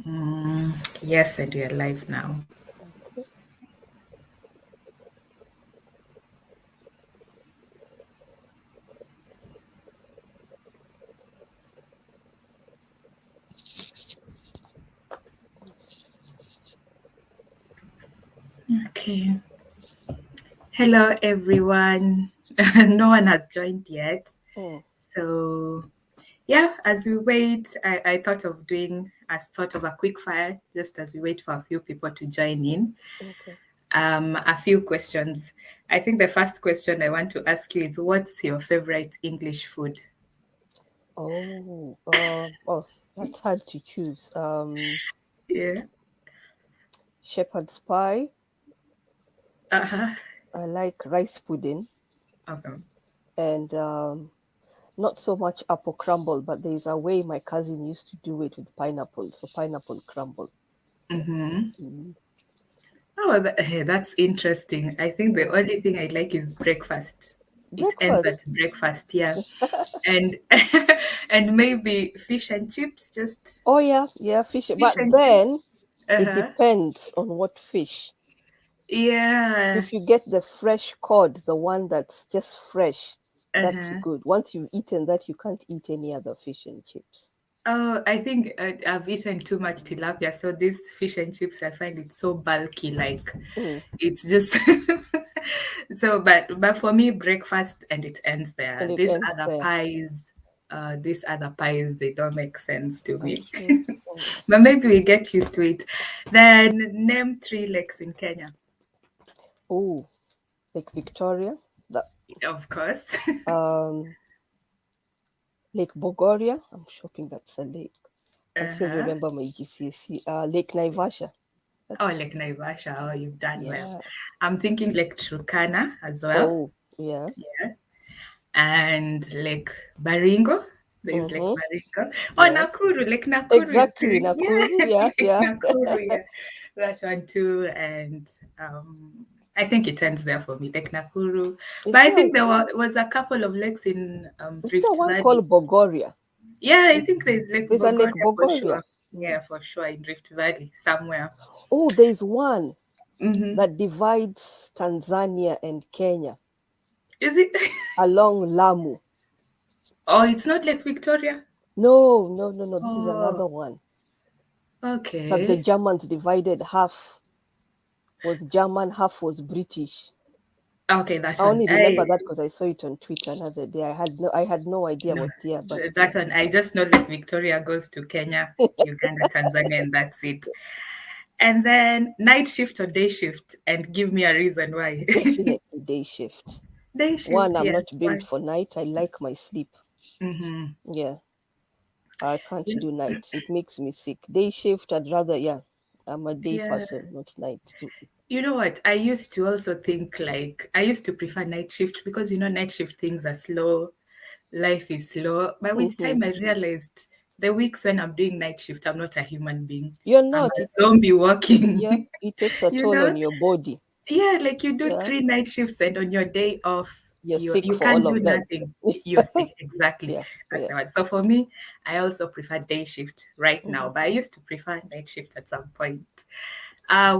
Yes, and we're live now. Okay. Okay. Hello, everyone. No one has joined yet. Mm, So, yeah, as we wait, I thought of doing a sort of a quick fire just as we wait for a few people to join in. okay. A few questions. I think the first question I want to ask you is what's your favorite English food? That's hard to choose. Yeah. Shepherd's pie. Uh-huh. I like rice pudding Okay. and not so much apple crumble, but there's a way my cousin used to do it with pineapple. So pineapple crumble. Mm-hmm. Mm, Oh, hey, that's interesting. I think the mm. only thing I like is breakfast. It ends at Breakfast. breakfast, yeah. And and maybe fish and chips, just Oh yeah, fish. fish But and chips. then it Uh-huh. depends on what fish. Yeah. If you get the fresh cod, the one that's just fresh, that's Uh-huh. good. Once you've eaten that, you can't eat any other fish and chips. Oh, I think I've eaten too much tilapia, so this fish and chips, I find it so bulky. Like Mm. it's just so. But for me, breakfast and it ends there. And it ends there. These other pies, they don't make sense to me. Okay. Mm. But maybe we get used to it. Then name three lakes in Kenya. Oh, Lake Victoria, the Of course. um, Lake Bogoria. I'm hoping that's a lake. I still Uh-huh. remember my GCSE. Lake Naivasha. Oh, That's Lake Naivasha. Oh, you've done well. yeah. I'm thinking Lake Turkana as well. Oh, yeah. Yeah. And Lake Baringo. There is Lake Mm-hmm. Baringo. Oh, Yeah. Nakuru. Lake Nakuru is Exactly, pretty. Nakuru. Yeah, Yeah, Lake yeah. Nakuru. Yeah, that one too. And I think it ends there for me, Lake Nakuru. Is But I there think was a couple of lakes in is there Rift one Valley. called Bogoria? Yeah, I There's, think there's Lake there's a Lake Bogoria for Bogoria. sure. Mm. Yeah, for sure in Rift Valley somewhere. Oh, there's one Hmm. that divides Tanzania and Kenya Is it? along Lamu. Oh, it's not Lake Victoria. No. This is Oh, another one that the okay. Germans divided. Half was German, half was British. Okay, that I one. only remember that because I saw it on Twitter another day. I had no idea No, what year, but that one. I just know that Victoria goes to Kenya, Uganda, Tanzania, and that's it. And then night shift or day shift, and give me a reason why. definitely day shift. Day One, shift, I'm yeah. not built Why? for night. I like my sleep. Mm-hmm. Yeah, I can't Yeah. do night. It makes me sick. Day shift, I'd rather, yeah. I'm a day Yeah. person, not night. Mm. You know what? I used to also think like I used to prefer night shift because night shift things are slow, life is slow. But with Mm-hmm. time, I realized the weeks when I'm doing night shift, I'm not a human being. You're I'm not. a zombie Yeah, walking. it takes a you toll know? on your body. Yeah, like you do Yeah, 3 night shifts, and on your day off, you're sick you for can't all do of them. nothing. You're sick. Exactly. Yeah, That's yeah. the one. So for me, I also prefer day shift right now, Mhm. but I used to prefer night shift at some point.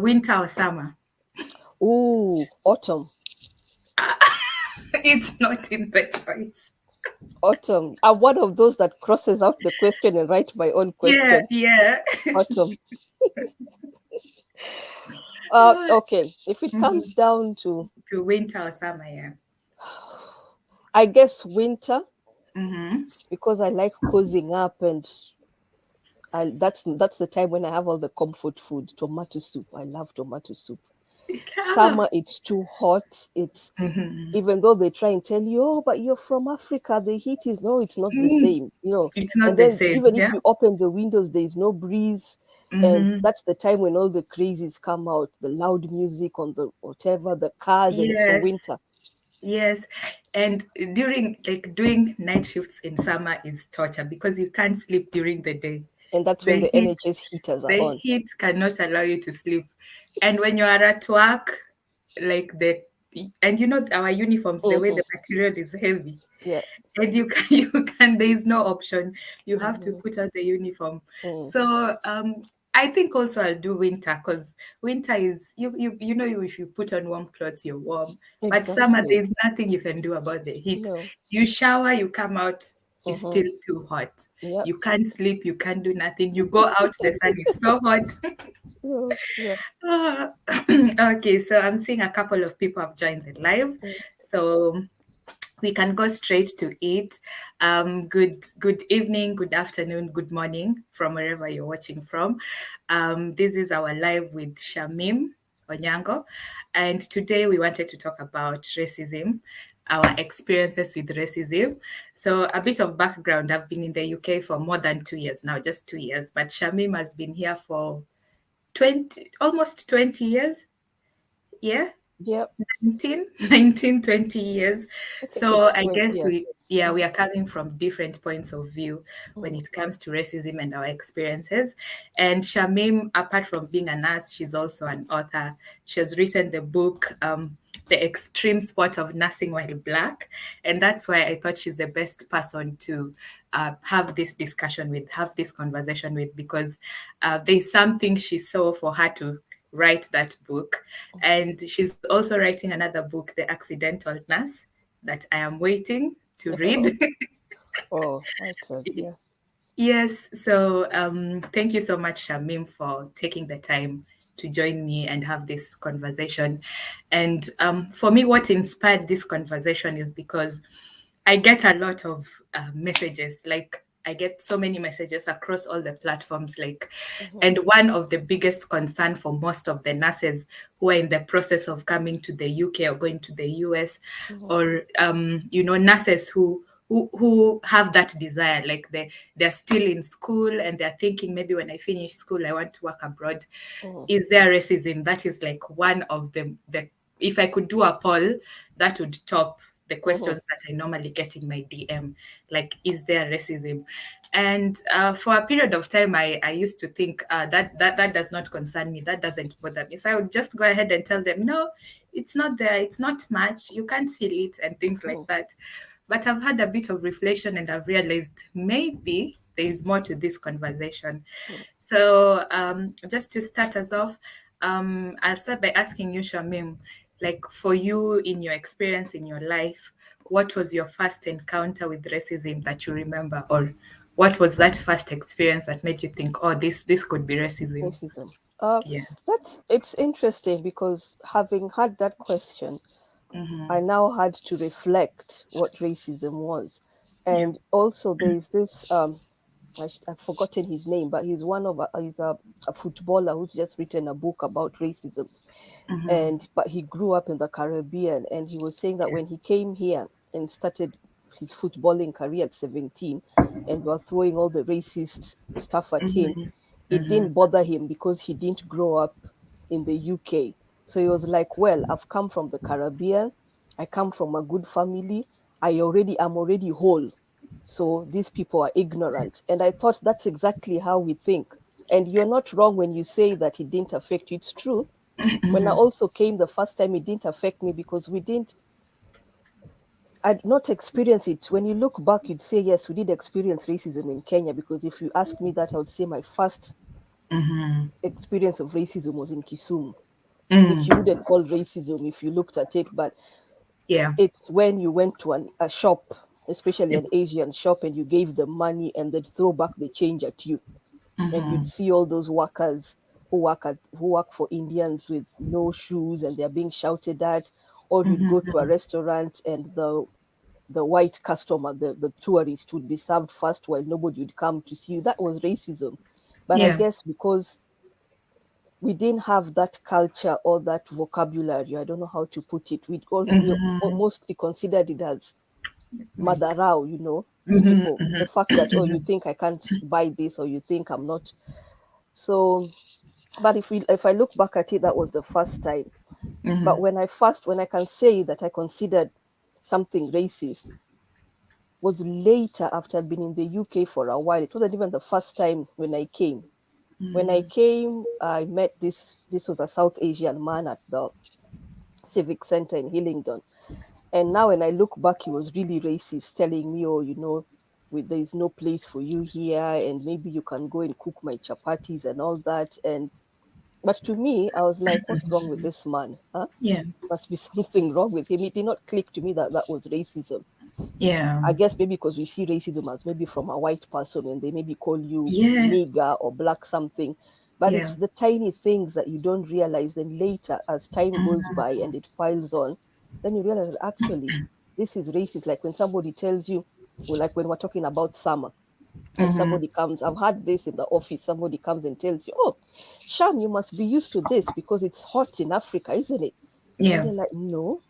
Winter or summer? Ooh, autumn. It's not in the choice. Autumn. I'm one of those that crosses out the question and write my own Yeah, question. yeah. Autumn. Oh, Okay. If it comes mhm. down to, To winter or summer, yeah. I guess winter Mm-hmm. because I like cozying up and that's the time when I have all the comfort food. Tomato soup. I love tomato soup. Ah. Summer, it's too hot. It's Mm-hmm. even though they try and tell you, oh, but you're from Africa, the heat is no, it's not the Mm. same, you know. It's And not the then same, even if yeah. you open the windows, there is no breeze. And Mm-hmm. that's the time when all the crazies come out, the loud music on the whatever, the cars, and it's a Yes. winter. Yes, and during like doing night shifts in summer is torture because you can't sleep during the day. And that's when The the heat, NHS heaters are the on. heat cannot allow you to sleep. And when you are at work, like our uniforms, the way Hmm. the material is heavy, Yeah. and you can there is no option. You have to Hmm. put on the uniform. Hmm. So I think also I'll do winter because winter is you know if you put on warm clothes you're warm, but summer Exactly. there's nothing you can do about the heat. No. You shower, you come out, it's Mm-hmm. still too hot. Yep. You can't sleep, you can't do nothing. You go out, the sun is so hot. Yeah. Yeah. Ah, okay, so I'm seeing a couple of people have joined the live. Mm. So we can go straight to it. Good evening, good afternoon, good morning from wherever you're watching from. This is our live with Shamim Onyango, and today we wanted to talk about racism, our experiences with racism. So a bit of background: I've been in the UK for more than 2 years now, just 2 years, but Shamim has been here for almost 20 years. Yeah, Yep. 20 years. I think So it's I 20. guess Yeah. we Mm, are coming from different points of view when mm, it comes to racism and our experiences. And Shamim, apart from being a nurse, she's also an author. She has written the book, The Extreme Sport of Nursing While Black. And that's why I thought she's the best person to have this discussion with, have this conversation with, because there's something she saw for her to write that book. And she's also writing another book, The Accidental Nurse, that I am waiting to read. mm. Oh, noted. Yeah. Yes, so thank you so much, Shamim, for taking the time to join me and have this conversation. And for me, what inspired this conversation is because I get a lot of messages. Like I get so many messages across all the platforms. Like, Mm-hmm. and one of the biggest concern for most of the nurses who are in the process of coming to the UK or going to the US, Mm-hmm. or nurses who have that desire, like they're still in school and they're thinking maybe when I finish school I want to work abroad. Mm-hmm. Is there racism? That is like one of the if I could do a poll, that would top the Mm-hmm. questions that I normally get in my DM. Like, is there racism? And for a period of time, I used to think that does not concern me. That doesn't bother me. So I would just go ahead and tell them, no, it's not there. It's not much. You can't feel it and things like that. But I've had a bit of reflection and I've realized maybe there is more to this conversation. Mm-hmm. So, just to start us off, I'll start by asking you, Shamim, like for you in your experience in your life, what was your first encounter with racism that you remember, or what was that first experience that made you think, oh, this could be racism? Racism. Yeah. It's interesting because having had that question, I now had to reflect what racism was, Yeah. and also there is this I've forgotten his name, but he's one of he's a footballer who's just written a book about racism, and but he grew up in the Caribbean, and he was saying that Yeah. when he came here and started his footballing career at 17, and were throwing all the racist stuff at him, it didn't bother him because he didn't grow up in the UK. So he was like, well, I've come from the Caribbean, I come from a good family, I'm already whole, so these people are ignorant. And I thought that's exactly how we think. And you're not wrong when you say that it didn't affect you. It's true. When I also came the first time, it didn't affect me because I'd not experienced it. When you look back, you'd say, yes, we did experience racism in Kenya. Because if you ask me that, I would say my first experience of racism was in Kisumu, which you wouldn't call racism if you looked at it, but Yeah. it's when you went to a shop, especially an Asian shop, and you gave them money and they'd throw back the change at you. And you'd see all those workers who work for Indians with no shoes and they're being shouted at, or you'd go to a restaurant and the white customer, the tourist would be served first while nobody would come to see you. That was racism. But I Yeah. guess because we didn't have that culture or that vocabulary, I don't know how to put it. We mostly considered it as madarao, these people. The fact that, oh, you think I can't buy this, or you think I'm not. So, but if I look back at it, that was the first time. But when I can say that I considered something racist was later after I'd been in the UK for a while. It wasn't even the first time when I came. When I came, I met this was a South Asian man at the Civic Center in Hillingdon. And now when I look back, he was really racist, telling me, oh, there is no place for you here, and maybe you can go and cook my chapatis and all that. And but to me, I was like, what's wrong with this man? Huh? Yeah. Must be something wrong with him. It did not click to me that that was racism. Yeah. I guess maybe because we see racism as maybe from a white person and they maybe call you Yeah. nigger or black something. But it's Yeah. the tiny things that you don't realize. Then later, as time goes by and it piles on, then you realize actually this is racist. Like when somebody tells you, or like when we're talking about summer, and Mm-hmm. somebody comes, I've had this in the office, somebody comes and tells you, oh, Sham, you must be used to this because it's hot in Africa, isn't it? And Yeah. you're like, no,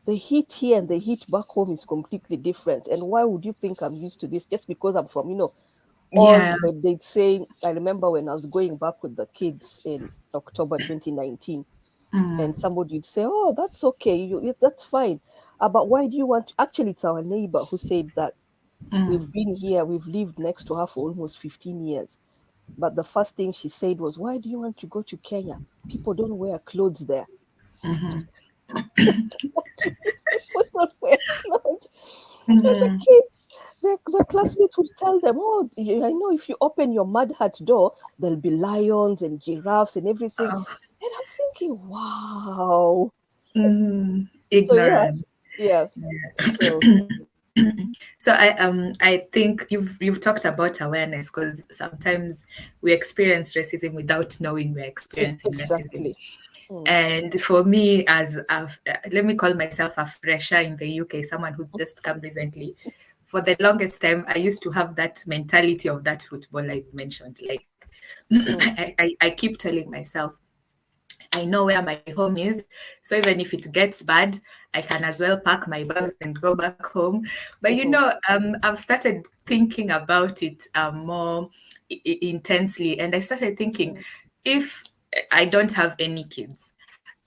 the heat here and the heat back home is completely different. And why would you think I'm used to this just because I'm from, or Yeah. they'd say, I remember when I was going back with the kids in October 2019, and somebody would say, oh, that's okay, that's fine. But why do you want actually, it's our neighbor who said that we've been here, we've lived next to her for almost 15 years. But the first thing she said was, why do you want to go to Kenya? People don't wear clothes there. People don't wear clothes. And the Mm-hmm. kids, the classmates would tell them, oh, I know if you open your mud hut door, there'll be lions and giraffes and everything. Oh, And I'm thinking, wow. So yeah, ignorance. yeah. So So I think you've talked about awareness because sometimes we experience racism without knowing we're experiencing racism. exactly. Mm, And for me, let me call myself a fresher in the UK, someone who's just come recently. For the longest time, I used to have that mentality of that footballer you mentioned. Like, mm, I keep telling myself, I know where my home is. So even if it gets bad, I can as well pack my bags and go back home. But mhm, I've started thinking about it more intensely. And I started thinking, mm, if I don't have any kids,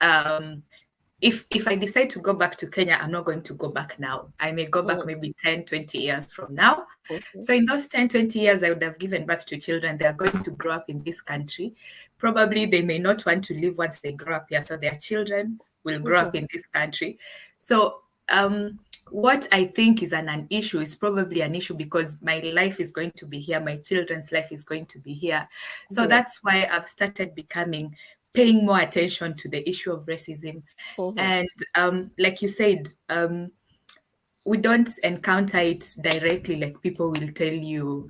um, if I decide to go back to Kenya, I'm not going to go back now. I may go back mm, maybe 10, 20 years from now. mhm, So in those 10, 20 years, I would have given birth to children. They are going to grow up in this country. Probably they may not want to live once they grow up here. So their children will grow mhm, up in this country. So what I think is an issue is probably an issue because my life is going to be here. My children's life is going to be here. So yeah. that's why I've started paying more attention to the issue of racism. Mhm, And like you said, we don't encounter it directly. Like people will tell you,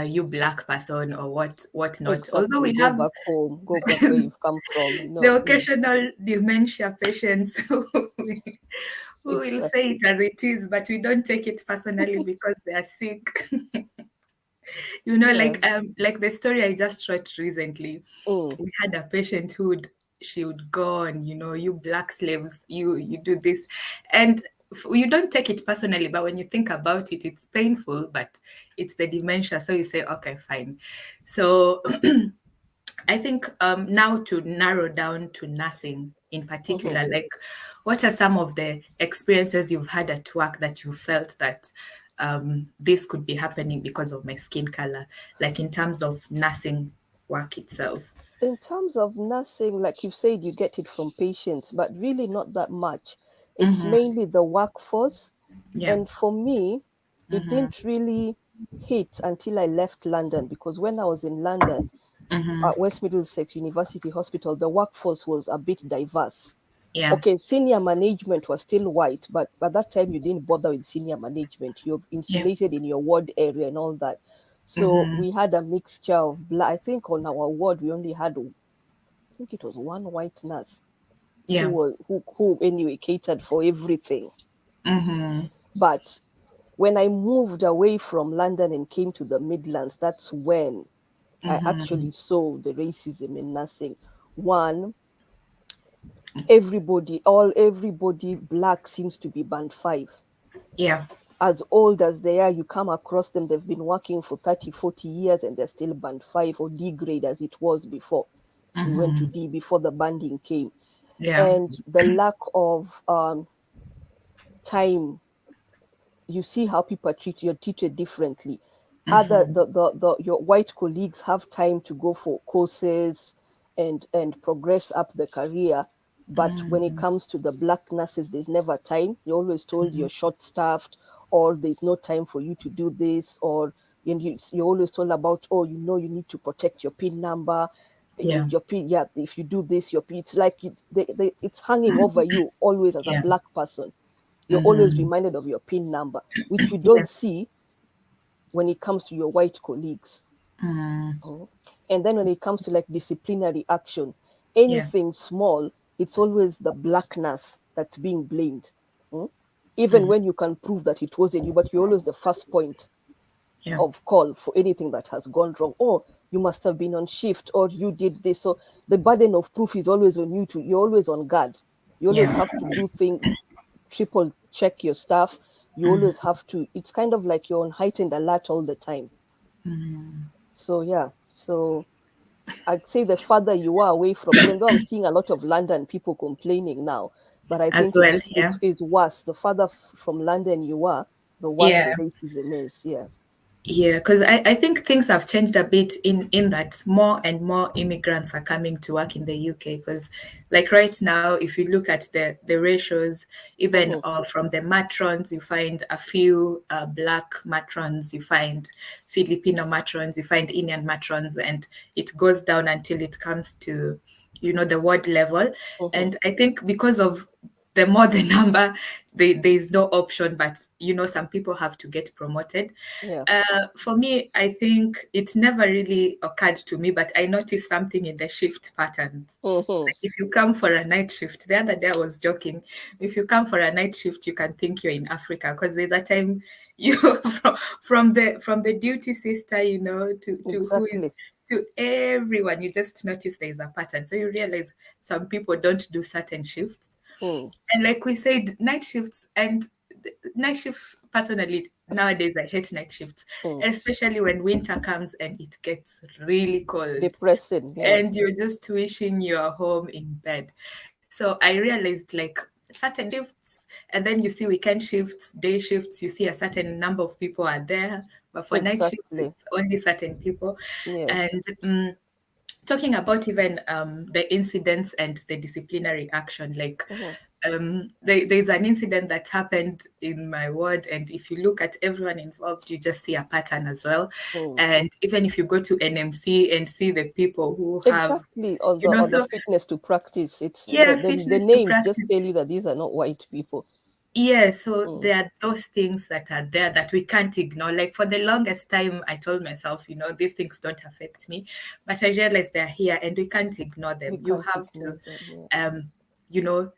you black person or what not. Although exactly. we Go have back home. Go back where you've come from. the No. Mm, occasional dementia patients who will say exactly. it as it is, but we don't take it personally because they are sick. Yeah. Like the story I just wrote recently. Mm, We had a patient she would go on, you black slaves, you do this, and you don't take it personally, but when you think about it, it's painful, but it's the dementia, so you say, okay, fine. So I think now to narrow down to nursing in mhm. particular, like what are some of the experiences you've had at work that you felt that this could be happening because of my skin color, like in terms of nursing work itself? In terms of nursing, like you said, you get it from patients, but really not that much. It's mainly the workforce. Yeah. And for me, it didn't really hit until I left London because when I was in London at West Middlesex University Hospital, the workforce was a bit diverse. Yeah. Okay, senior management was still white, but by that time you didn't bother with senior management. You're Yeah. insulated in your ward area and all that. So we had a mixture of black. I think on our ward we only had, I think it was one white nurse who Yeah. was who anyway catered for everything. But when I moved away from London and came to the Midlands, that's when I actually saw the racism in nursing. One, everybody black seems to be band five. Yeah. As old as they are, you come across them, they've been working for 30, 40 years and they're still band five or D grade as it was before. We went to D before the banding came. Yeah. And the lack of time, you see how people you're treated differently. Other the your white colleagues have time to go for courses and progress up the career, but when it comes to the black nurses, there's never time. You're always told you're short staffed, or there's no time for you to do this, or you're always told about, oh, you need to protect your PIN number. Yeah. Your PIN, yeah, if you do this, your PIN, it's like it's hanging over you always as a Yeah. black person. You're always Mm-hmm. reminded of your PIN number, which you Yeah. don't see when it comes to your white colleagues. Mm, Mhm. And then when it comes to like disciplinary action, yeah. anything small, it's always the blackness that's being blamed. Mm? Even Mm, when you can prove that it wasn't you, but you're always the first point yeah. of call for anything that has gone wrong. Or you must have been on shift, or you did this. So the burden of proof is always on you. You're always on guard. You always Yeah. have to do things, triple check your stuff. You always Mm, have to. It's kind of like you're on heightened alert all the time. mm. So yeah. So I'd say the farther you are away from, even though I'm seeing a lot of London people complaining now, but I As think well. it's Yeah. it's it's worse. The farther from London you are, the worse the Yeah. racism is. Yeah. Yeah, because I think things have changed a bit in that more and more immigrants are coming to work in the UK. Because, like right now, if you look at the ratios, even Mm-hmm, from the matrons, you find a few black matrons, you find Filipino matrons, you find Indian matrons, and it goes down until it comes to, the ward level. mm-hmm. And I think because of the more the number, there's no option, but some people have to get promoted. Yeah. For me, I think it never really occurred to me, but I noticed something in the shift patterns. Mm-hmm. Like if you come for a night shift, the other day I was joking. If you come for a night shift, you can think you're in Africa because there's a time you from the duty sister, to who is Exactly. to everyone, you just notice there's a pattern. So you realize some people don't do certain shifts. Mm, And like we said, night shifts and night shifts, personally, nowadays I hate night shifts, mm. especially when winter comes and it gets really cold Depressing. Yeah. and you're just wishing you're home in bed. So I realized like certain shifts, and then you see weekend shifts, day shifts, you see a certain number of people are there, but for night shifts, Exactly. it's only certain people. Yeah. And talking about even the incidents and the disciplinary action, like Mm-hmm, there's an incident that happened in my ward, and if you look at everyone involved, you just see a pattern as well. mm. And even if you go to NMC and see the people who have, Exactly. On the so fitness to practice, it's yeah, the fitness to names just practice. tell you that these are not white people. Yeah, so Mm, there are those things that are there that we can't ignore. Like for the longest time, I told myself, these things don't affect me, but I realized they're here and we can't ignore we them. You can't have ignore to, them. Yeah. um, you know,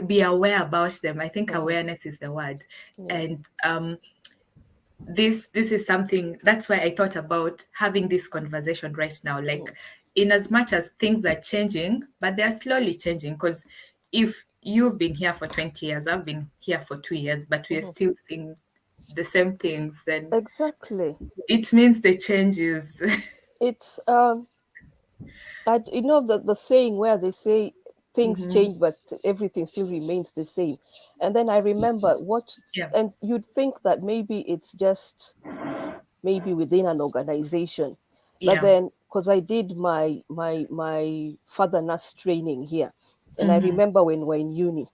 be aware about them. I think Mm-hmm, awareness is the word, yeah. and this is something that's why I thought about having this conversation right now. Like, Mm, in as much as things are changing, but they are slowly changing. Because if you've been here for 20 years, I've been here for 2 years, but we are mm-hmm. still seeing the same things, then Exactly. it means the changes. It's the saying where they say things Hmm. change but everything still remains the same. And then I remember what, Yeah, and you'd think that maybe it's just maybe within an organization, but yeah, then because I did my father nurse training here, and I hmm, remember when we're in uni.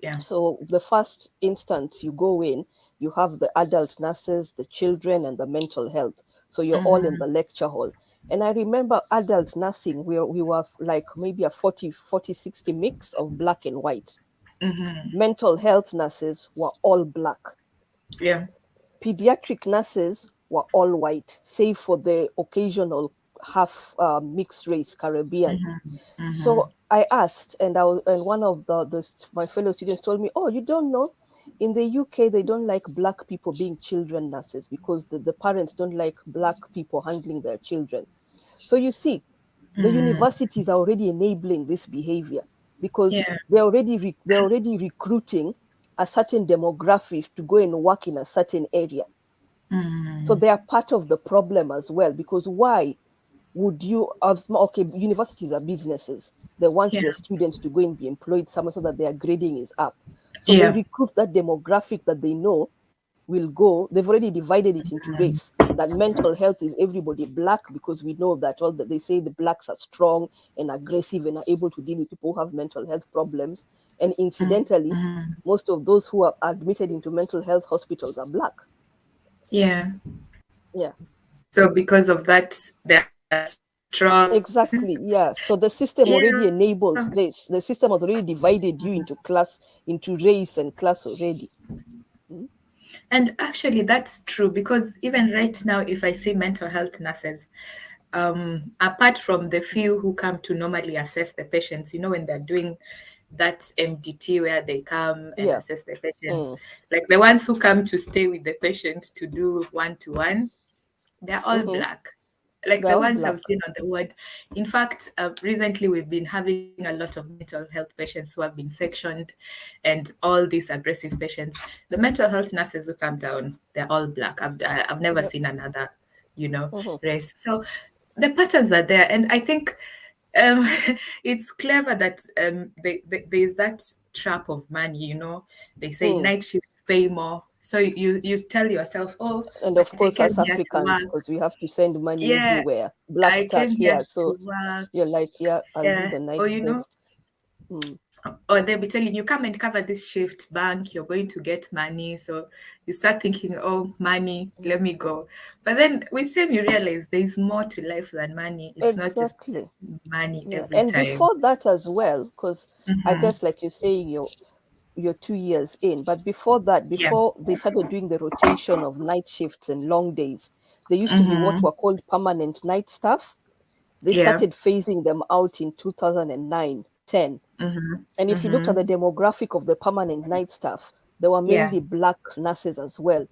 yeah, So the first instance you go in, you have the adult nurses, the children, and the mental health. So you're all in hmm, the lecture hall. And I remember adult nursing, we were like maybe a 40-60 mix of black and white. hmm, Mental health nurses were all black. yeah, Pediatric nurses were all white, save for the occasional half mixed race Caribbean. hmm, hmm, So I asked, and one of my fellow students told me, "Oh, you don't know, in the UK they don't like black people being children nurses because the parents don't like black people handling their children." So you see, the hmm, universities are already enabling this behavior because yeah, they're already recruiting a certain demographic to go and work in a certain area. So hmm, they are part of the problem as well, because why would you okay, universities are businesses, they want yeah, their students to go and be employed somewhere so that their grading is up, so they yeah, recruit that demographic that they know will go. They've already divided it into race, that mental health is everybody black, because we know that all that they say the blacks are strong and aggressive and are able to deal with people who have mental health problems. And incidentally, most of those who are admitted into mental health hospitals are black. Yeah. Yeah. So because of that, they're strong. Exactly. Yeah. So the system already Yeah. enables this. The system has already divided you into class, into race and class already. Mm. And actually, that's true because even right now, if I see mental health nurses, apart from the few who come to normally assess the patients, when they're doing that MDT where they come and Yeah. assess the patients, Mm. like the ones who come to stay with the patient to do one to one, they're all Mm-hmm. black. Like They're the all ones black. I've seen on the ward. In fact, recently we've been having a lot of mental health patients who have been sectioned and all these aggressive patients. The mental health nurses who come down, they're all black. I've never Yep. seen another, Mm-hmm. race. So the patterns are there. And I think um, it's clever that there's that trap of money, They say Mm. night shifts pay more. So you tell yourself, oh, And I of course, came as here to Africans, work. because we have to send money Yeah, everywhere, black I tax. came here Yeah. to So work. you're like, yeah, I'll do Yeah, the or night shift. Mm. or they'll be telling you, come and cover this shift, bank, you're going to get money. So you start thinking, oh, money, let me go. But then with time, you realize there's more to life than money. It's not just Exactly. money Yeah. every And time. before that as well, because I guess like you're saying, you're 2 years in, but before that, Yeah. before they started doing the rotation of night shifts and long days, there used to be what were called permanent night staff. They Yeah. started phasing them out in 2009, 10. And if you looked at the demographic of the permanent night staff, there were Yeah. mainly black nurses as well.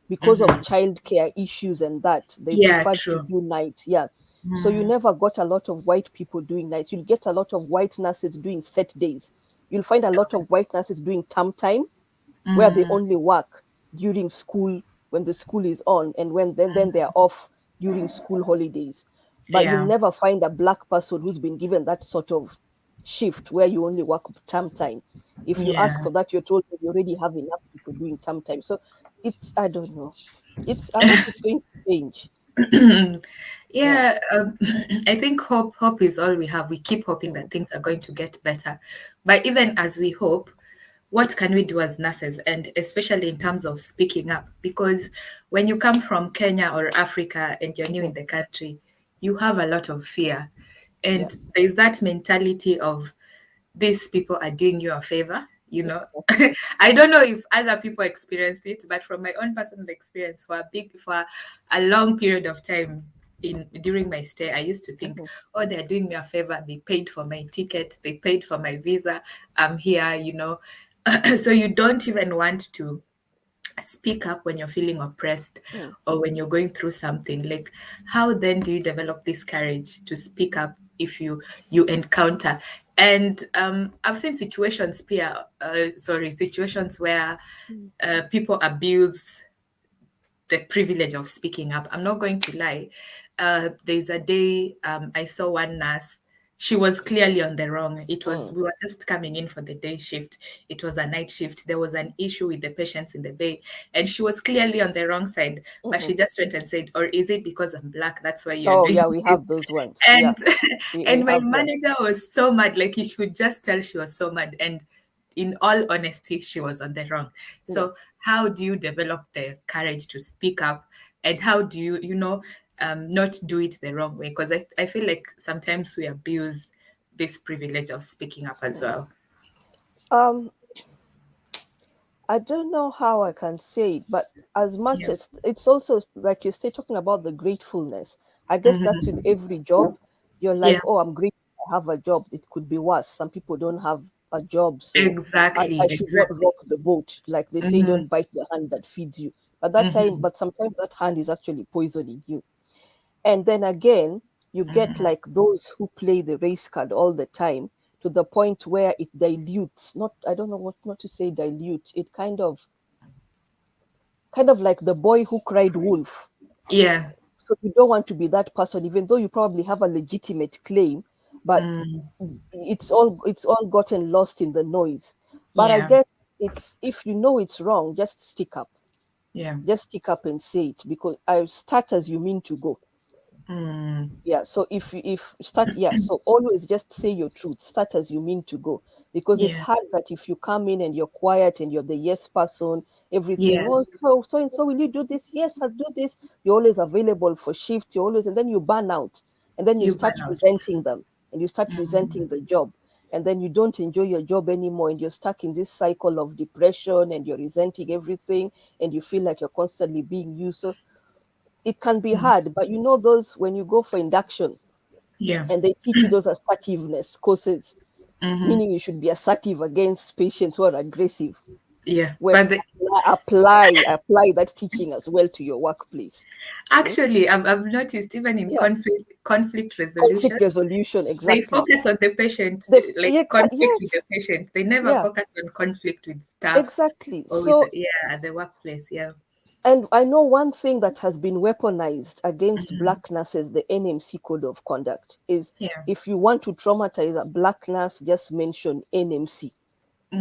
Because of childcare issues and that, they Yeah, preferred to true. do night. Yeah. So you never got a lot of white people doing nights. You'll get a lot of white nurses doing set days. You'll find a lot of white nurses doing term time, where they only work during school when the school is on, and when then they're off during school holidays. But you'll Yeah. never find a black person who's been given that sort of shift where you only work term time. If you ask Yeah. for that, you're told that you already have enough people doing term time. So it's, I don't know. I hope it's going to change. Yeah. Yeah, I think hope is all we have. We keep hoping Mm, that things are going to get better. But even as we hope, what can we do as nurses? And especially in terms of speaking up, because when you come from Kenya or Africa and you're new mhm. in the country, you have a lot of fear. Yeah. And there's that mentality of these people are doing you a favor, I don't know if other people experienced it, but from my own personal experience, for a long period of time in during my stay, I used to think, Mhm, oh, they're doing me a favor. They paid for my ticket, they paid for my visa. I'm here, so you don't even want to speak up when you're feeling oppressed mm, or when you're going through something. Like, how then do you develop this courage to speak up if you encounter? And I've seen situations where mm, people abuse the privilege of speaking up. I'm not going to lie. There's a day I saw one nurse. She was clearly on the wrong. mm, We were just coming in for the day shift. It was a night shift. There was an issue with the patients in the bay, and she was clearly on the wrong side. But mhm. she just went and said, "Or is it because I'm black? That's why you're Oh, doing yeah, we this." have those ones. Yeah, And we and my have them. manager was so mad. Like you could just tell she was so mad. And in all honesty, she was on the wrong. Yeah. So how do you develop the courage to speak up, and how do you not do it the wrong way? Because I feel like sometimes we abuse this privilege of speaking up as Mm. well. Um, I don't know how I can say it, but as much Yeah. as it's also like you say, talking about the gratefulness, I guess that's with Hmm. every job. You're Yeah. like, oh, I'm grateful I have a job. It could be worse. Some people don't have a job, so I Exactly. should not Exactly. rock the boat. Like they say, Hmm. don't bite the hand that feeds you. But sometimes that hand is actually poisoning you. And then again, you get like those who play the race card all the time, to the point where it dilutes. Not, I don't know what not to say dilute. It kind of like the boy who cried wolf. Yeah. So you don't want to be that person, even though you probably have a legitimate claim, but Mm, it's all gotten lost in the noise. But I yeah. guess it's, if you know it's wrong, just stick up. Yeah. Just stick up and say it, because I start as you mean to go. Mm. Yeah, so if start, yeah, so always just say your truth, start as you mean to go, because it's Yeah. hard that if you come in and you're quiet and you're the yes person, everything, Yeah. oh, so and so, will you do this? Yes, I'll do this. You're always available for shifts, you're always, and then you burn out, and then you You start burn out. resenting them, and you start Mm. resenting the job, and then you don't enjoy your job anymore, and you're stuck in this cycle of depression, and you're resenting everything, and you feel like you're constantly being used. So it can be Mm. hard, but you know, those, when you go for induction Yeah. and they teach you those assertiveness courses, Mm-hmm. meaning you should be assertive against patients who are aggressive. Yeah. Well, But the, apply that teaching as well to your workplace. Mm? actually, I've noticed even in Yeah, conflict resolution, conflict resolution, they exactly. focus on the patient, like Yeah, conflict with the yes, patient. They never yeah, focus on conflict with staff exactly. or with So, yeah, at the workplace. Yeah. and I know one thing that has been weaponized against Hmm. black nurses, the NMC code of conduct, is Yeah. if you want to traumatize a black nurse, just mention NMC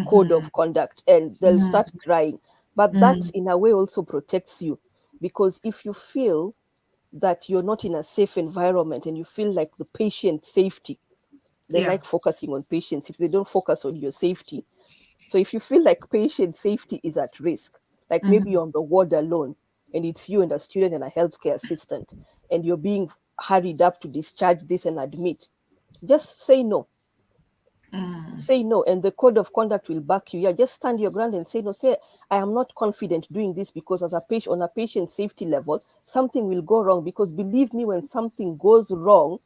code Hmm. of conduct, and they'll start Hmm. crying. But that, Mm. in a way, also protects you, because if you feel that you're not in a safe environment and you feel like the patient safety, they Yeah. like focusing on patients if they don't focus on your safety. So if you feel like patient safety is at risk, like maybe Hmm. you're on the ward alone and it's you and a student and a healthcare assistant, and you're being hurried up to discharge this and admit, just say no. Mm. Say no, and the code of conduct will back you. Yeah, just stand your ground and say no. Say, I am not confident doing this, because as a patient, on a patient safety level, something will go wrong. Because believe me, when something goes wrong,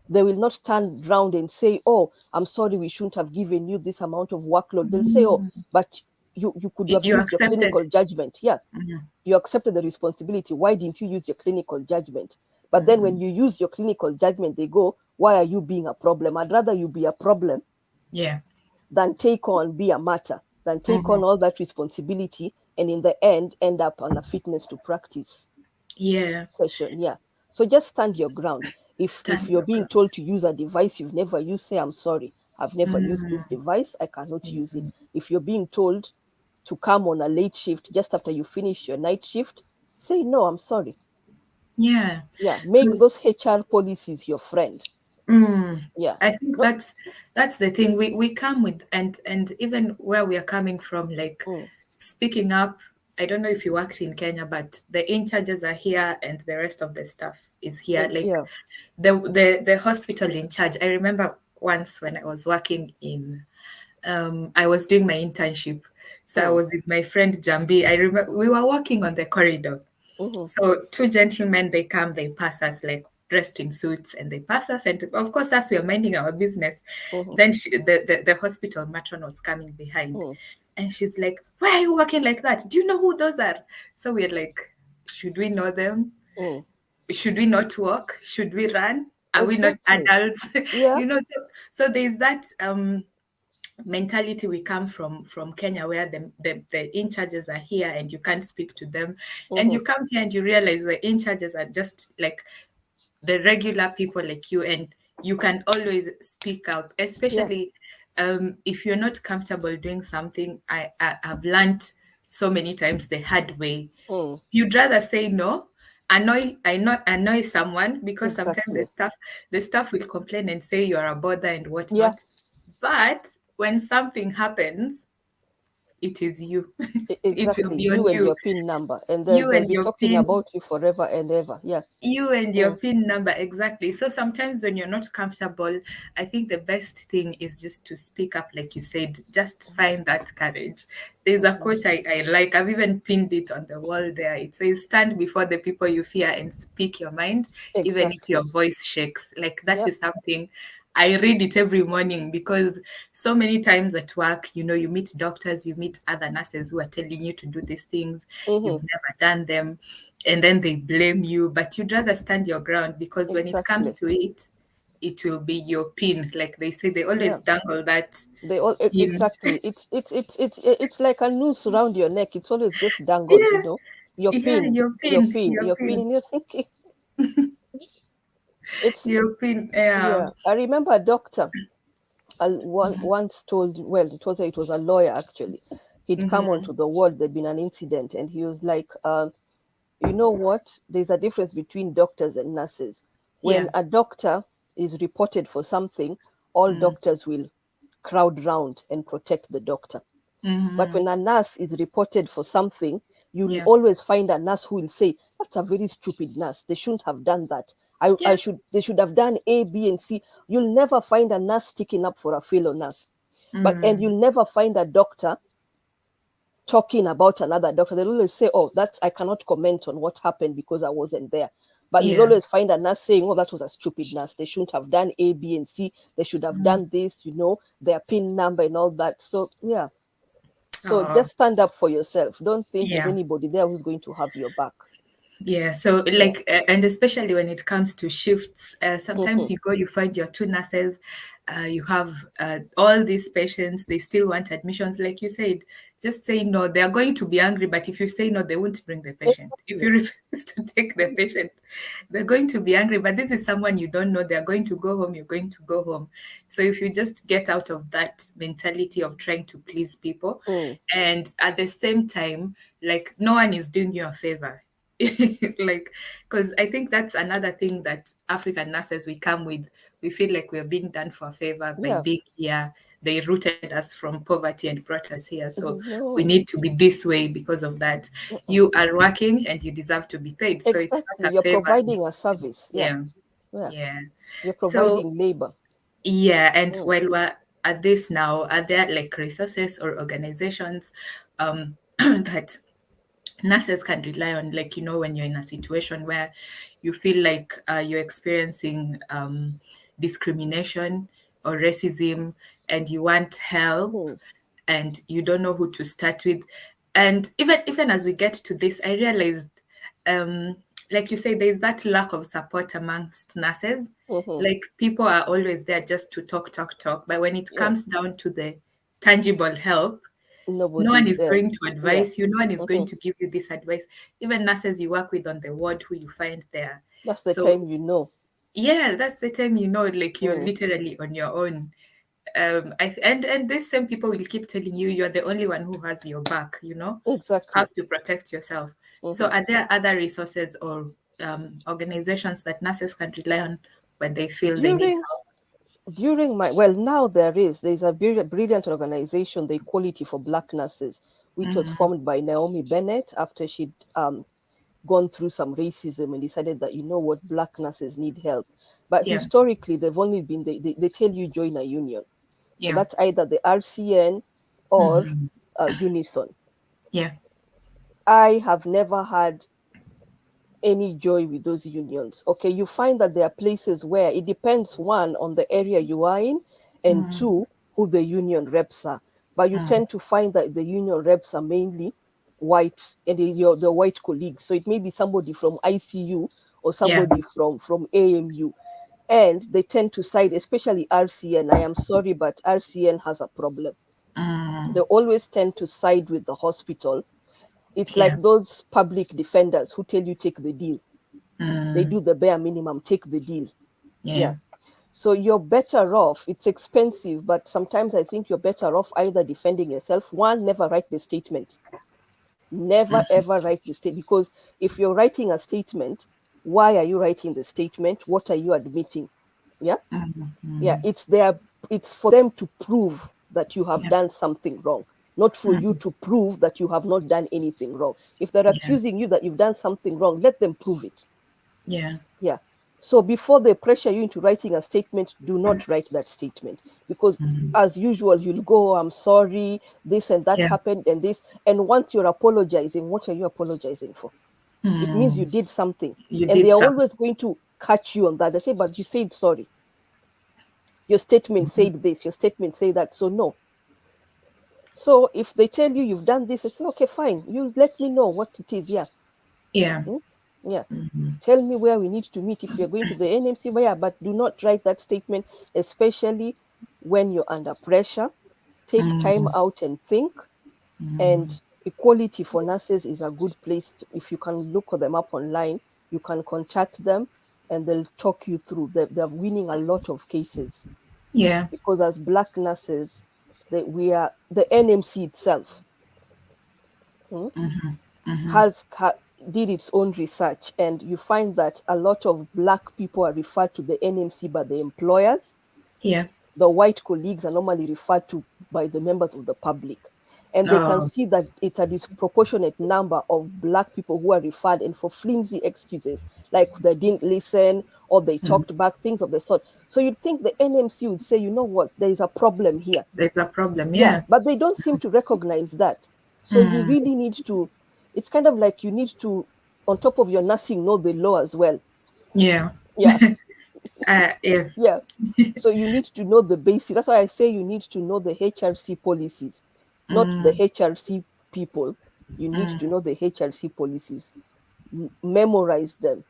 they will not turn around and say, oh, I'm sorry, we shouldn't have given you this amount of workload. They'll say, oh, Mm. but you could have You used your accepted. clinical judgment. Yeah, Mhm. you accepted the responsibility. Why didn't you use your clinical judgment? But then when Mhm. you use your clinical judgment, they go, why are you being a problem? I'd rather you be a problem Yeah. than take on, be a matter, than take Mhm. on all that responsibility, and in the end up on a fitness to practice Yeah. session. Yeah. So just stand your ground. If Stand you're your being ground. told to use a device you've never used, say, I'm sorry, I've never used this Mm. device, I cannot use it. If you're being told to come on a late shift just after you finish your night shift, say, no, I'm sorry. Yeah. Yeah. Make those HR policies your friend. Mm. Yeah. I think Not, that's the thing we come with, and even where we are coming from, like mm, speaking up. I don't know if you worked in Kenya, but the in charges are here and the rest of the staff is here. Like yeah. the hospital in charge. I remember once when I was working in I was doing my internship. So I Mm, was with my friend Jambi. I remember we were walking on the corridor. mm-hmm, So two gentlemen, they come, they pass us like dressed in suits, and they pass us. And of course, as we are minding our business, mm-hmm, then the hospital matron was coming behind, mm, and she's like, "Why are you walking like that? Do you know who those are?" So we're like, "Should we know them? mm. Should we not walk? Should we run? Are we not Exactly. adults?" Yeah. you know. So there's that mentality we come from Kenya, where the in charges are here and you can't speak to them, and Mm-hmm. you come here and you realize the in charges are just like the regular people like you, and you can always speak out, Yeah. especially if you're not comfortable doing something. I've learned so many times the hard way. Mm. You'd rather say no, annoy someone, because sometimes Exactly. the staff will complain and say you're a bother and Yeah. whatnot. But when something happens, it is you. It will Exactly. be on You and you. your PIN number, and You they'll and be your talking pin about you forever and ever. Yeah. you and your Mm. PIN number, exactly. So sometimes when you're not comfortable, I think the best thing is just to speak up, like you said. Just find that courage. There's a Mm-hmm. quote I like. I've even pinned it on the wall there. It says, "Stand before the people you fear and speak your mind, even if your Exactly. voice shakes." Like that Yep. is something I read it every morning, because so many times at work, you meet doctors, you meet other nurses who are telling you to do these things, Mm-hmm. you've never done them, and then they blame you, but you'd rather stand your ground, because when it comes Exactly. to it, it will be your pin. Like they say, they Yeah. always dangle that They all pin. exactly. It's like a noose around your neck. It's always just dangled. Yeah, Your yeah, pin, your your pin, pin, your your pin, pin, and you're thinking it's your pin. Yeah. yeah. I remember a doctor once told, well, it was a lawyer actually. He'd come onto the ward, there'd been an incident, and he was like, you know what? There's a difference between doctors and nurses. When Yeah. a doctor is reported for something, all doctors will crowd round and protect the doctor. But when a nurse is reported for something, you'll Yeah. always find a nurse who will say, "That's a very stupid nurse. They shouldn't have done that. I Yeah. should. They should have done A, B, and C." You'll never find a nurse sticking up for a fellow nurse, and you'll never find a doctor talking about another doctor. They'll always say, "Oh, that's I cannot comment on what happened because I wasn't there." But you'll Yeah. always find a nurse saying, "Oh, that was a stupid nurse. They shouldn't have done A, B, and C. They should have done this, their PIN number and all that." So yeah. So Oh, just stand up for yourself. Don't think there's yeah. anybody there who's going to have your back. Yeah, so Yeah. like, and especially when it comes to shifts, sometimes Mm-hmm. you go, you find your two nurses, you have all these patients, they still want admissions. Like you said, just say no. They are going to be angry, but if you say no, they won't bring the patient. If you Exactly. refuse to take the patient, they're going to be angry. But this is someone you don't know. They're going to go home, you're going to go home. So if you just get out of that mentality of trying to please people, Mm. and at the same time, like no one is doing you a favor. Like, because I think that's another thing that African nurses we come with. We feel like we're being done for a favor by Yeah. being here. They rooted us from poverty and brought us here, so we No. need to be this way because of that. Mm-mm. You are working and you deserve to be paid, so it's Exactly. not a You're favor. providing a service. Yeah. Yeah, Yeah. yeah. You're So providing labor. yeah, and Mm. while we're at this now, are there like resources or organizations that nurses can rely on, like, when you're in a situation where you feel like you're experiencing discrimination or racism, and you want help Mm. and you don't know who to start with. And even as we get to this, I realized, um like you say, there's that lack of support amongst nurses. Mm-hmm. Like, people are always there just to talk, but when it Yeah. comes down to the tangible help, no one Nobody's is there. going to Yeah. advise you. No one is going Mm-hmm. to give you this advice. Even nurses you work with on the ward who you find there. That's the So time you know. yeah, that's the time like you're Mm. literally on your own. And these same people will keep telling you you're the only one who has your back. You Exactly. have to protect yourself. So Mm-hmm. are there other resources or organizations that nurses can rely on when they feel they need During during my well now there's a brilliant organization, the Equality for Black Nurses, which was help? formed by Naomi Bennett after she'd gone through some racism and decided that, you know what, black nurses need help. But Yeah, historically, they've only been, they tell you join a union. So yeah, that's either the RCN or Unison. yeah. I have never had any joy with those unions. Okay, you find that there are places where it depends, one, on the area you are in, and two, who the union reps are. But you tend to find that the union reps are mainly white, and you're the white colleagues. So it may be somebody from ICU or Yeah. somebody from AMU. And they tend to side, especially RCN. I am sorry, but RCN has a problem. They always tend to side with the hospital. It's like Yeah. those public defenders who tell you take the deal. They do the bare minimum, take the deal. Yeah. Yeah. So you're better off. It's expensive, but sometimes I think you're better off either defending yourself. One, never write the statement. Never ever write the statement, because if you're writing a statement, why are you writing the statement? What are you admitting? Yeah. Yeah. It's for them to prove that you have Yeah. done something wrong, not for you to prove that you have not done anything wrong. If they're Yeah. accusing you that you've done something wrong, let them prove it. Yeah. Yeah. So before they pressure you into writing a statement, do not write that statement, because as usual, you'll go, I'm sorry, this and that Yeah. happened and this. And once you're apologizing, what are you apologizing for? It means you did something. You And they did are some. always going to catch you on that. They say, but you said sorry. Your statement said this, your statement say that. So no. So if they tell you you've done this, I say, okay, fine. You let me know what it is. Yeah. Yeah. Hmm? Yeah. Tell me where we need to meet if you're going to the NMC. But yeah, but do not write that statement, especially when you're under pressure. Take time out and think. And Equality for Nurses is a good place. If you can look them up online, you can contact them and they'll talk you through. They're winning a lot of cases, Yeah. because as black nurses, we are the NMC itself. mm, did its own research, and you find that a lot of black people are referred to the NMC by the employers. Yeah. The white colleagues are normally referred to by the members of the public. And they can Oh. see that it's a disproportionate number of black people who are referred, and for flimsy excuses, like they didn't listen or they talked back, things of the sort. So you'd think the NMC would say, you know what, there is a problem here. There's a problem. Yeah, Yeah. but they don't seem to recognize that. So you really need to, it's kind of like you need to, on top of your nursing, know the law as well. Yeah. Yeah, Yeah. yeah. So you need to know the basics. That's why I say you need to know the HRC policies, not the HRC people. You need to know the HRC policies, memorize them,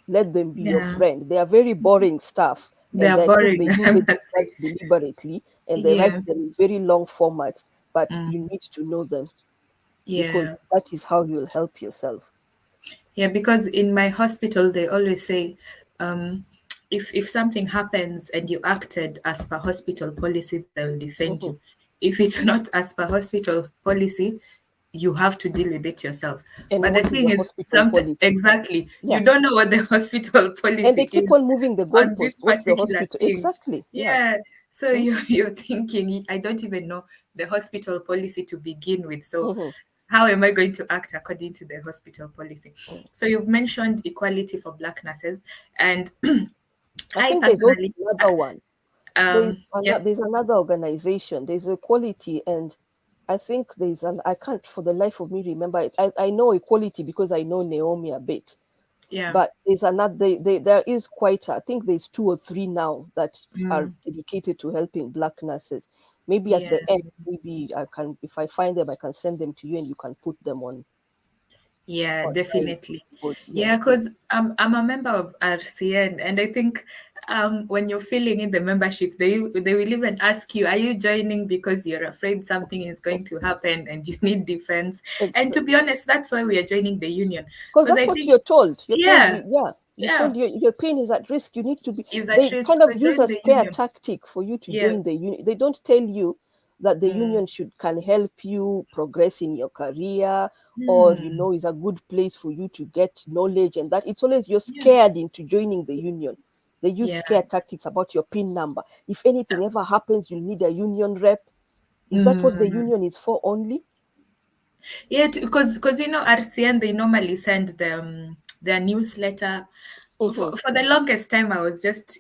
let them be your Yeah. friend. They are very boring stuff, They and are I think boring. they do I the must research say. deliberately, and they write Yeah. them in very long formats. But you need to know them, Yeah. because that is how you'll help yourself. Yeah, because in my hospital they always say, um, if something happens and you acted as per hospital policy, they will defend you. Mhm. If it's not as per hospital policy, you have to deal with it yourself. And But the what is thing the is, hospital policy? exactly, Yeah. you don't know what the hospital And policy they keep is on moving the on goalpost. this What's the particular hospital? thing. Exactly. Yeah. Yeah. So Mm, you're thinking, I don't even know the hospital policy to begin with. So mhm, how am I going to act according to the hospital policy? mm. So you've mentioned equality for Black nurses, and I I think there's also personally, another one. yeah, There's another organization. There's equality, and I think there's an, I can't for the life of me remember it. I know equality because I know Naomi a bit, yeah, but there's another. There is quite. I think there's two or three now that are dedicated to helping Black nurses. Maybe at yeah. the end, maybe I can, if I find them, I can send them to you, and you can put them Yeah, online. definitely. But yeah. Yeah, because I'm a member of RCN, and I think when you're filling in the membership, they will even ask you, are you joining because you're afraid something is going to happen and you need defense? And to be honest, that's why we are joining the union. Because Because that's I what think, you're told. You're told yeah, you, yeah, you're yeah, told your pain is at risk. You need to be. is at They risk. kind of So use join a the scare union. tactic for you to Yeah. join the union. They don't tell you that the union should can help you progress in your career, or is a good place for you to get knowledge, and that it's always you're Yeah. scared into joining the union. They use Yeah. scare tactics about your PIN number. If anything ever happens, you'll need a union rep. Is that what the union is for only? Yeah, because RCN, they normally send their newsletter. Hmm. For the longest time I was just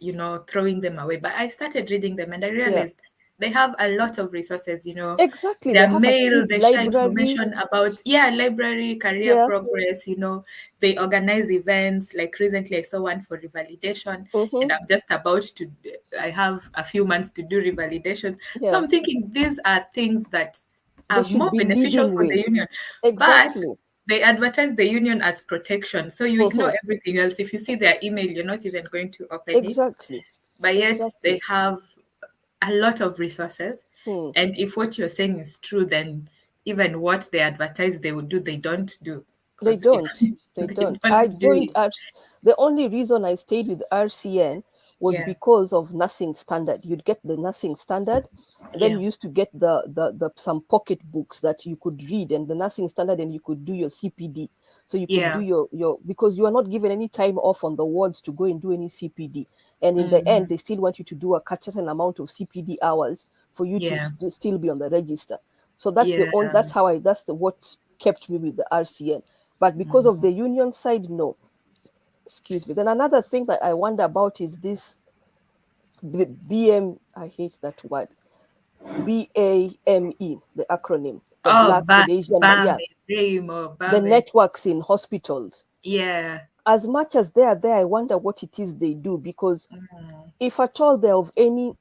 throwing them away, but I started reading them and I Yeah. realized they have a lot of resources. Exactly. They Their have a mail, kid they share library. information about, yeah, library, career Yeah. progress. They organize events. Like recently I saw one for revalidation, Mm-hmm. and I have a few months to do revalidation. So Yeah. I'm thinking these are things that They are should more be beneficial leading for the with. union, but Exactly. they advertise the union as protection. So you Mm-hmm. ignore everything else. If you see their email, you're not even going to open it. Exactly. But yet they Exactly. have a lot of resources. Hmm. And if what you're saying is true, then even what they advertise they would do, they don't do. They Because if don't. They they don't. don't I do joined it, RC. The only reason I stayed with RCN was yeah, because of nursing standard. You'd get the nursing standard, and then yeah, you used to get the some pocket books that you could read, and the nursing standard, and you could do your CPD. So you could do yeah, your because you are not given any time off on the wards to go and do any CPD. And in the end, they still want you to do a certain amount of CPD hours for you to yeah, still be on the register. So that's the yeah, only that's the what kept me with the RCN. But because of the union side, no. Excuse me. Then another thing that I wonder about is this BM, I hate that word, BAME, the acronym, the oh, Black and Asian, bam, yeah, Remo, the bam, networks in hospitals. yeah, As much as they are there, I wonder what it is they do, because if at all they're of any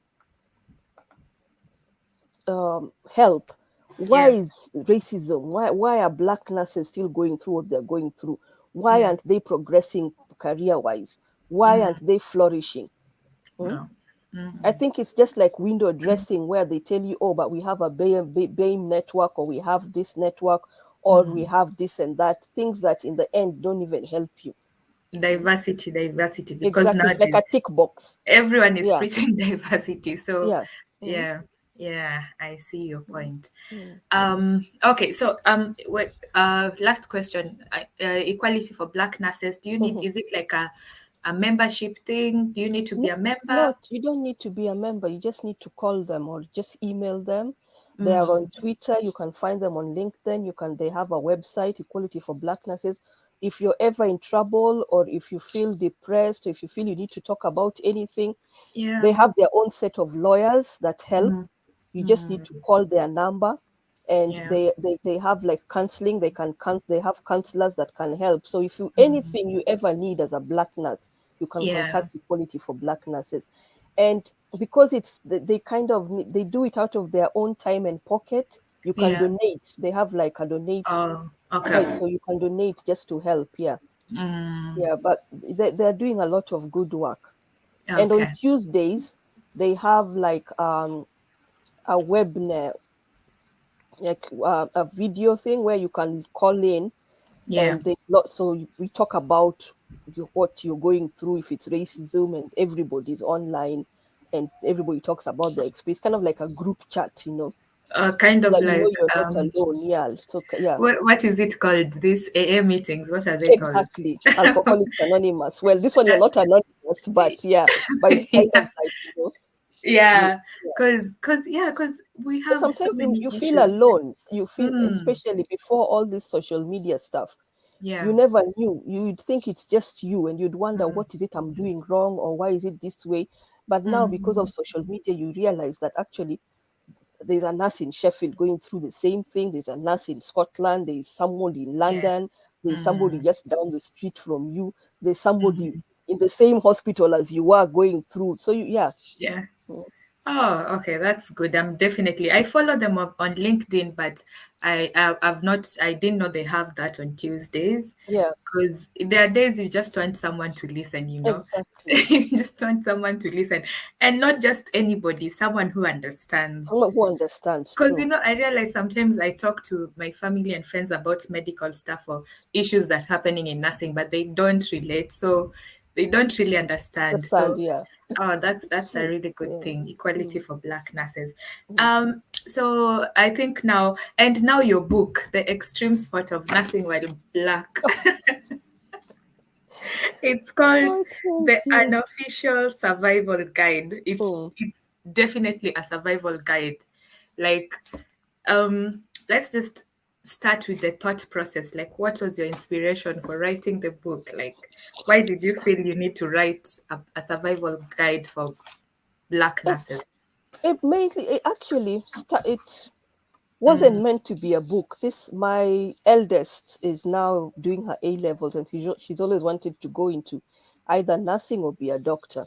help, why yeah, is racism? Why are Black nurses still going through what they're going through? Why yeah, aren't they progressing career wise? Why aren't they flourishing? Hmm? no, I think it's just like window dressing, where they tell you, oh, but we have a BAME network, or we have this network, or we have this and that, things that in the end don't even help you. diversity, because Exactly. It's like nowadays a tick box. everyone is Yeah. preaching diversity. So, Yeah. Mhm. yeah. Yeah, I see your Mm, point. mm. Okay, so last question. Equality for Black nurses. Do you need? Mhm. Is it like a membership thing? Do you need to No, be a it's member? not. You don't need to be a member. You just need to call them or just email them. They are on Mm, Twitter. You can find them on LinkedIn. They have a website, Equality for Black Nurses. If you're ever in trouble or if you feel depressed or if you feel you need to talk about anything, yeah. they have their own set of lawyers that help. Mm, You just need to mm, call their number, and yeah. they have like counseling. They have counselors that can help. So if you Mm, anything you ever need as a black nurse, you can yeah. contact Equality for Black Nurses. And because they kind of they do it out of their own time and pocket, you can Yeah. donate. They have like a donate Oh, site, okay. so you can donate just to help. Yeah, Mm, yeah. But they're doing a lot of good work. And on okay. Tuesdays, they have like a a video thing where you can call in, Yeah. and there's lot. So we talk about what you're going through, if it's racism, and everybody's online, and everybody talks about their experience, kind of like a group chat, Kind so of that you know like you're not alone. Yeah. So yeah, what is it called? These AA meetings. What are they called? exactly. Alcoholics Anonymous. Well, this one you're not anonymous, but yeah, but it's kind of Yeah. like you Yeah. yeah. Because we But have so sometimes many you feel issues. alone. You feel, Mm, especially before all this social media stuff, you yeah. never knew. You'd think it's just you, and you'd wonder, Mm, what is it I'm doing wrong, or why is it this way? But now, because of mm, social media, you realize that actually there's a nurse in Sheffield going through the same thing. There's a nurse in Scotland. There's someone in yeah. London. There's somebody Mm, just down the street from you. There's somebody mhm, in the same hospital as you are going through. So yeah. yeah. Mm, Oh, okay, that's good. I follow them on LinkedIn, but I've not. I didn't know they have that on Tuesdays. yeah, Because there are days you just want someone to listen, exactly. you just want someone to listen, and not just anybody, someone who understands. Someone who understands. Because True. I realize sometimes I talk to my family and friends about medical stuff or issues that happening in nursing, but they don't relate, so they don't really understand. Understand. So, Yeah. oh, that's a Mm, really good yeah. thing. Equality Mm, for Black nurses. mm. So I think now your book, The Extreme Sport of Nursing While Black. It's called Oh, The thank you. Unofficial Survival Guide. It's Mm. it's definitely a survival guide. Like, let's just start with the thought process. Like, what was your inspiration for writing the book? Like, why did you feel you need to write a survival guide for Black It nurses? it mainly it actually it wasn't Mm, meant to be a book. This my eldest is now doing her A levels, and she's always wanted to go into either nursing or be a doctor.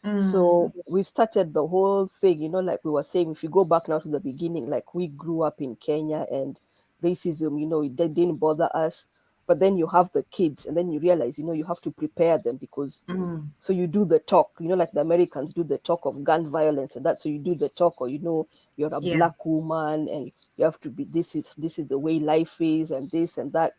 mm, So we started the whole thing, like we were saying, if you go back now to the beginning, like we grew up in Kenya and racism, they didn't bother us. But then you have the kids, and then you realize, you have to prepare them because mm, so you do the talk, like the Americans do the talk of gun violence and that. So you do the talk, or you're a yeah. black woman and you have to be this is the way life is and this and that.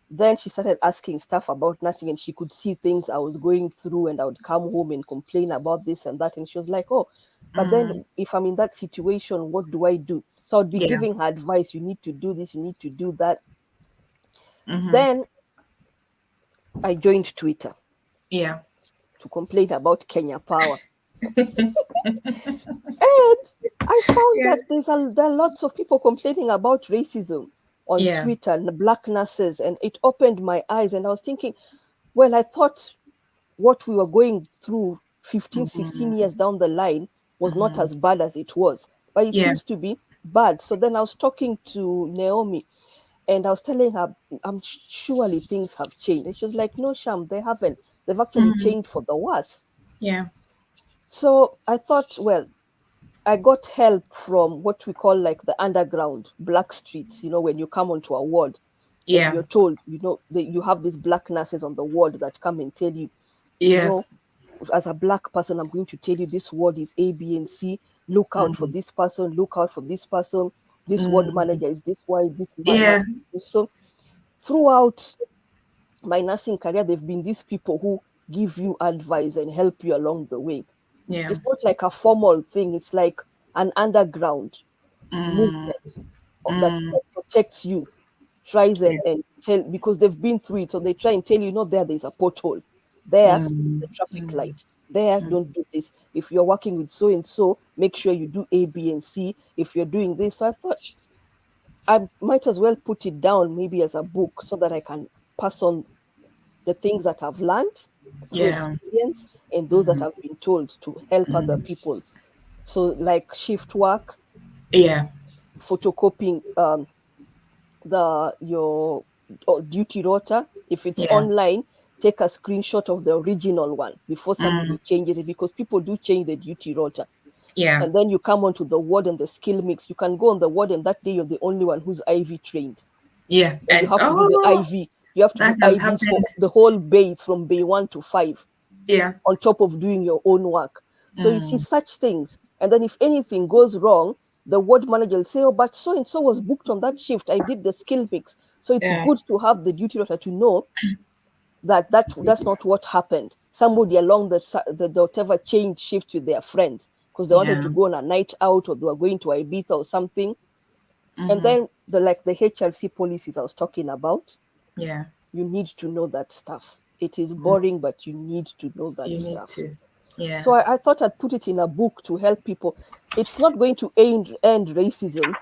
Then she started asking stuff about nothing, and she could see things I was going through, and I would come home and complain about this and that. And she was like, oh, but then Mm, if I'm in that situation, what do I do? So I'd be yeah. giving her advice, you need to do this, you need to do that. Mm-hmm. Then I joined Twitter Yeah. to complain about Kenya Power. And I found Yeah. that there are lots of people complaining about racism on Yeah. Twitter and black nurses, and it opened my eyes. And I was thinking, well, I thought what we were going through 15, 16 Mm, years down the line was not mhm. as bad as it was, but it Yeah. seems to be bad. So then I was talking to Naomi, and I was telling her, surely things have changed. And she was like, no, Sham, they haven't. They've actually Mhm. changed for the worse. Yeah. So I thought, well, I got help from what we call like the underground black streets. When you come onto a ward and Yeah. you're told, that you have these black nurses on the ward that come and tell you, you Yeah. know, as a black person, I'm going to tell you this ward is A, B, and C. Look out for Mm, this person. Look out for this person. This ward mm. manager is this way. This man. Yeah. So throughout my nursing career, there've been these people who give you advice and help you along the way. Yeah. It's not like a formal thing. It's like an underground movement that protects you, tries Yeah. and tell, because they've been through it, so they try and tell you, not there, there's a pothole there, the traffic light there, don't do this. If you're working with so and so, make sure you do A, B, and C. If you're doing this, so I thought I might as well put it down maybe as a book so that I can pass on the things that I've learned through Yeah. experience and those that I've been told to help other people. So like shift work, Yeah. photocopying the your duty rota. If it's Yeah. online, take a screenshot of the original one before somebody changes it, because people do change the duty rota. Yeah. And then you come onto the ward and the skill mix. You can go on the ward and that day you're the only one who's IV trained, Yeah. and you And have to do the oh, IV. You have to do that has IVs for happened. the whole base from bay 1 to 5, Yeah. on top of doing your own work. So you see such things. And then if anything goes wrong, the ward manager will say, oh, but so and so was booked on that shift. I did the skill mix. So it's Yeah. good to have the duty rotor to know that that's not what happened. Somebody along the whatever changed shift with their friends because they wanted Yeah. to go on a night out, or they were going to Ibiza or something. And then the HRC policies I was talking about, Yeah. you need to know that stuff. It is boring, but you need to know that You need stuff. to. Yeah. So I thought I'd put it in a book to help people. It's not going to end racism,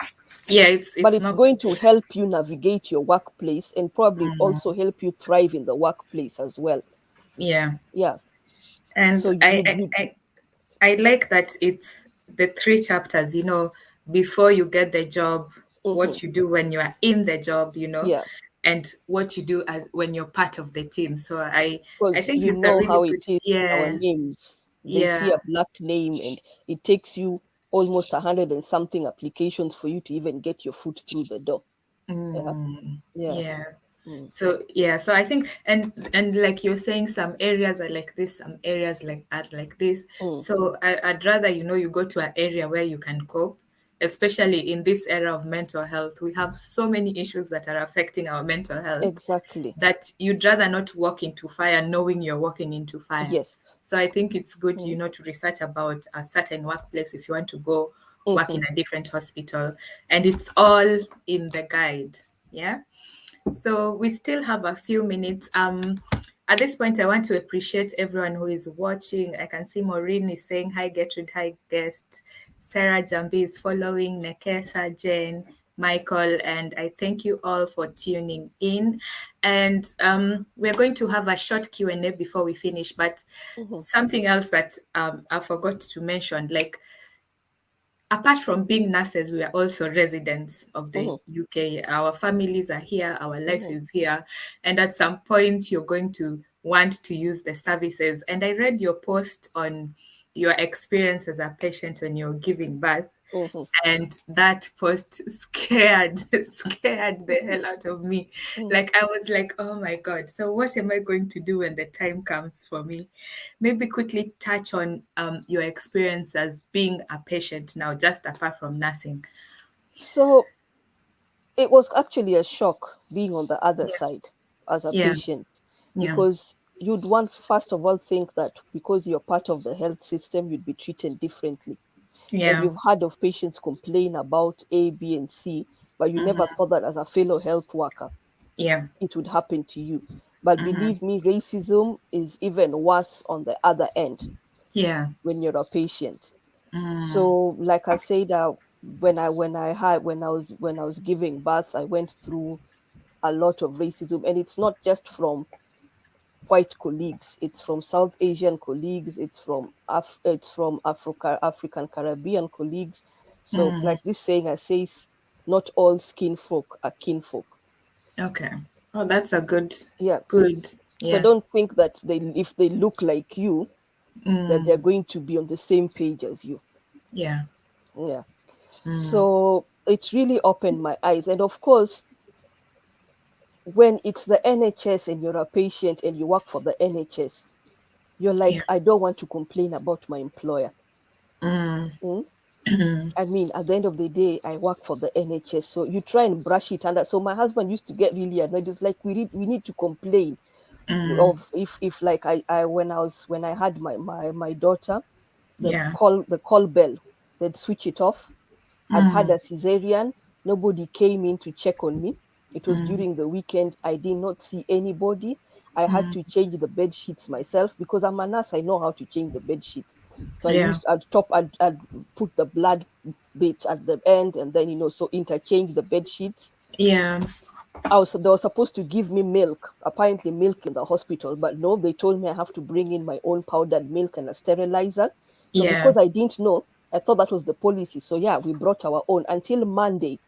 Yeah. but It's it's not. going to help you navigate your workplace and probably also help you thrive in the workplace as well. Yeah. Yeah. And So you I like that it's the three chapters, before you get the job, mhm, what you do when you are in the job, yeah, and what you do as when you're part of the team. So I because think you it's a know really how it good, is with our yeah, names. They see yeah, a black name and it takes you almost 100 and something applications for you to even get your foot through the door. Yeah, yeah. yeah. Mm, So yeah, so I think and like you're saying, some areas are like this, some areas are like this. mm, So I'd rather you go to an area where you can cope, especially in this era of mental health. We have so many issues that are affecting our mental health exactly. that you'd rather not walk into fire knowing you're walking into fire. Yes. So I think it's good, Mm, to research about a certain workplace if you want to go work mhm, in a different hospital, and it's all in the guide. Yeah. So we still have a few minutes. At this point, I want to appreciate everyone who is watching. I can see Maureen is saying hi, Gertrude, hi, guest. Sarah Jambi is following, Nekesa, Jane, Michael, and I thank you all for tuning in. And we're going to have a short Q&A before we finish, but mhm, something else that I forgot to mention, like apart from being nurses, we are also residents of the mhm, UK. Our families are here, our life mhm, is here, and at some point, you're going to want to use the services. And I read your post on your experience as a patient when you're giving birth, mhm, and that post scared scared the hell out of me. mhm. Like, I was like, oh my god, so what am I going to do when the time comes for me? Maybe quickly touch on your experience as being a patient now, just apart from nursing. So it was actually a shock being on the other Yeah. side as a Yeah. patient, Yeah. because you'd want first of all think that because you're part of the health system, you'd be treated differently. And Yeah. you've heard of patients complain about A, B, and C, but you never thought that as a fellow health worker, Yeah. it would happen to you. But believe me, racism is even worse on the other end Yeah. when you're a patient. So, like I said, when I was giving birth, I went through a lot of racism, and it's not just from white colleagues; it's from South Asian colleagues, it's from African Caribbean colleagues. So, like this saying, I says, not all skin folk are kinfolk. Okay. Oh, that's a good, Yeah. good. So Yeah. don't think that if they look like you, that they're going to be on the same page as you. Yeah. Yeah. So it's really opened my eyes. And of course, when it's the NHS and you're a patient and you work for the NHS, you're Yeah. like, I don't want to complain about my employer. Mm? I mean, at the end of the day, I work for the NHS. So you try and brush it under. So my husband used to get really annoyed. It's like we need to complain of if like I when I had my daughter, Yeah. the call bell they'd switch it off. I'd had a cesarean. Nobody came in to check on me. It was during the weekend. I did not see anybody. I had to change the bed sheets myself because I'm a nurse. I know how to change the bed sheets. So Yeah. I'd put the blood bit at the end, and then, so interchange the bed sheets. Yeah. They were supposed to give me milk, apparently milk in the hospital, but no, they told me I have to bring in my own powdered milk and a sterilizer. So Yeah. because I didn't know, I thought that was the policy. So yeah, we brought our own until Monday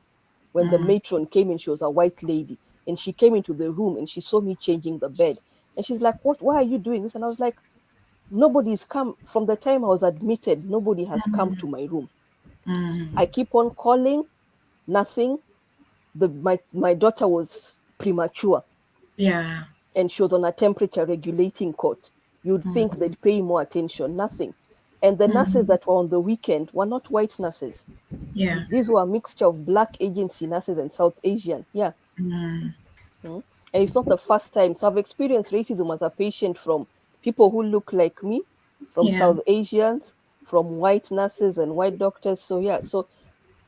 when the matron came in. She was a white lady, and she came into the room and she saw me changing the bed. And she's like, "What? Why are you doing this?" And I was like, "Nobody's come from the time I was admitted. Nobody has come to my room. I keep on calling, nothing. My daughter was premature Yeah. and she was on a temperature regulating court. You'd think they'd pay more attention, nothing. And the nurses that were on the weekend were not white nurses. Yeah. These were a mixture of black agency nurses and South Asian. Yeah. Mm. And it's not the first time. So I've experienced racism as a patient from people who look like me, from Yeah. South Asians, from white nurses and white doctors. So yeah, so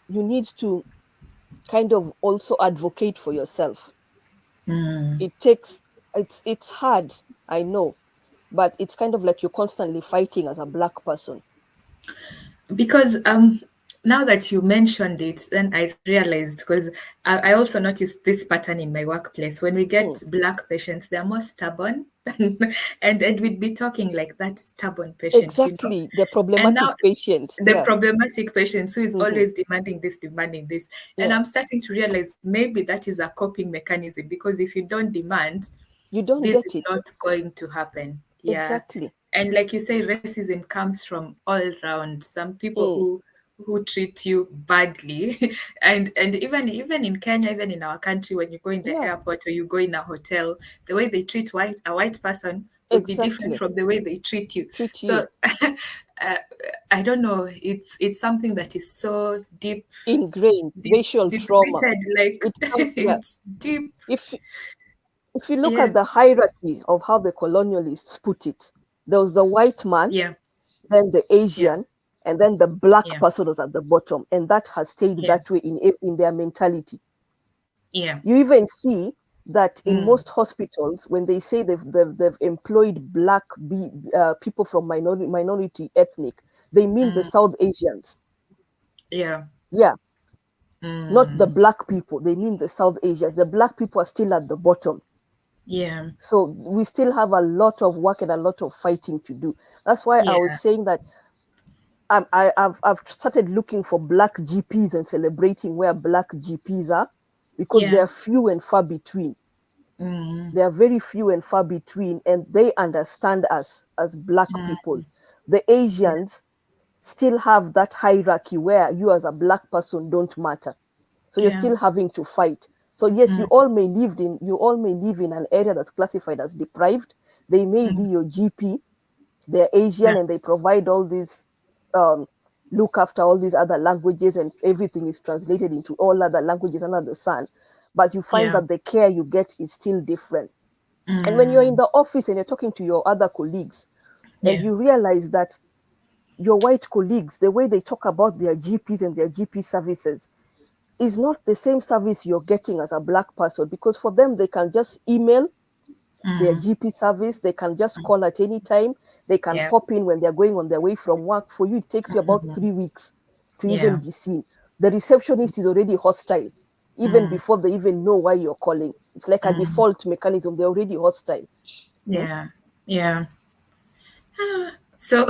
you need to kind of also advocate for yourself. It takes it's hard, I know, but it's kind of like you're constantly fighting as a black person. Because now that you mentioned it, then I realized, because I also noticed this pattern in my workplace. When we Mm, get black patients, they're more stubborn and we'd be talking like that stubborn patient. exactly, the And now problematic patient. the Yeah. problematic patient who is Hmm. always demanding this. And Yeah. I'm starting to realize maybe that is a coping mechanism, because if you don't demand, You don't this get is it. not going to happen. Yeah. Exactly. And like you say, racism comes from all around. Some people Mm, who treat you badly. And even in Kenya, even in our country, when you go in the yeah. airport or you go in a hotel, the way they treat a white person would be different Exactly. from the way they treat you. Treat So you uh, I don't know. It's something that is so ingrained racial deep trauma. seated. Like It comes. Yeah. it's deep. If if you look Yeah, at the hierarchy of how the colonialists put it, there was the white man, yeah, then the yeah, Asian, and then the black yeah, person was at the bottom, and that has stayed yeah, that way in their mentality. yeah. You even see that in Mm, most hospitals, when they say they've employed people from minority ethnic, they mean the South Asians. yeah. Yeah, not the Mm, black people. They mean the South Asians. The black people are still at the bottom. yeah, So we still have a lot of work and a lot of fighting to do. That's why I was yeah, saying that I've started looking for black GPs and celebrating where black GPs are, because they yeah. are few and far between. Mm, They are very few and far between, and they understand us as black people. The yeah, Asians still have that hierarchy where you as a black person don't matter. So you're yeah. still having to fight. So yes, you all may live in an area that's classified as deprived. They may be your GP, they're Asian, Yeah, and they provide all these um, look after all these other languages, and everything is translated into all other languages under the sun. But you find yeah, that the care you get is still different. And when you're in the office and you're talking to your other colleagues, and yeah, you realize that your white colleagues, the way they talk about their GPs and their GP services, is not the same service you're getting as a black person, because for them, they can just email their GP service, they can just call at any time, they can yeah, pop in when they're going on their way from work. For you, it takes you about 3 weeks to even yeah, be seen. The receptionist is already hostile even before they even know why you're calling. It's like a default mechanism, they're already hostile. Hmm? yeah, yeah. So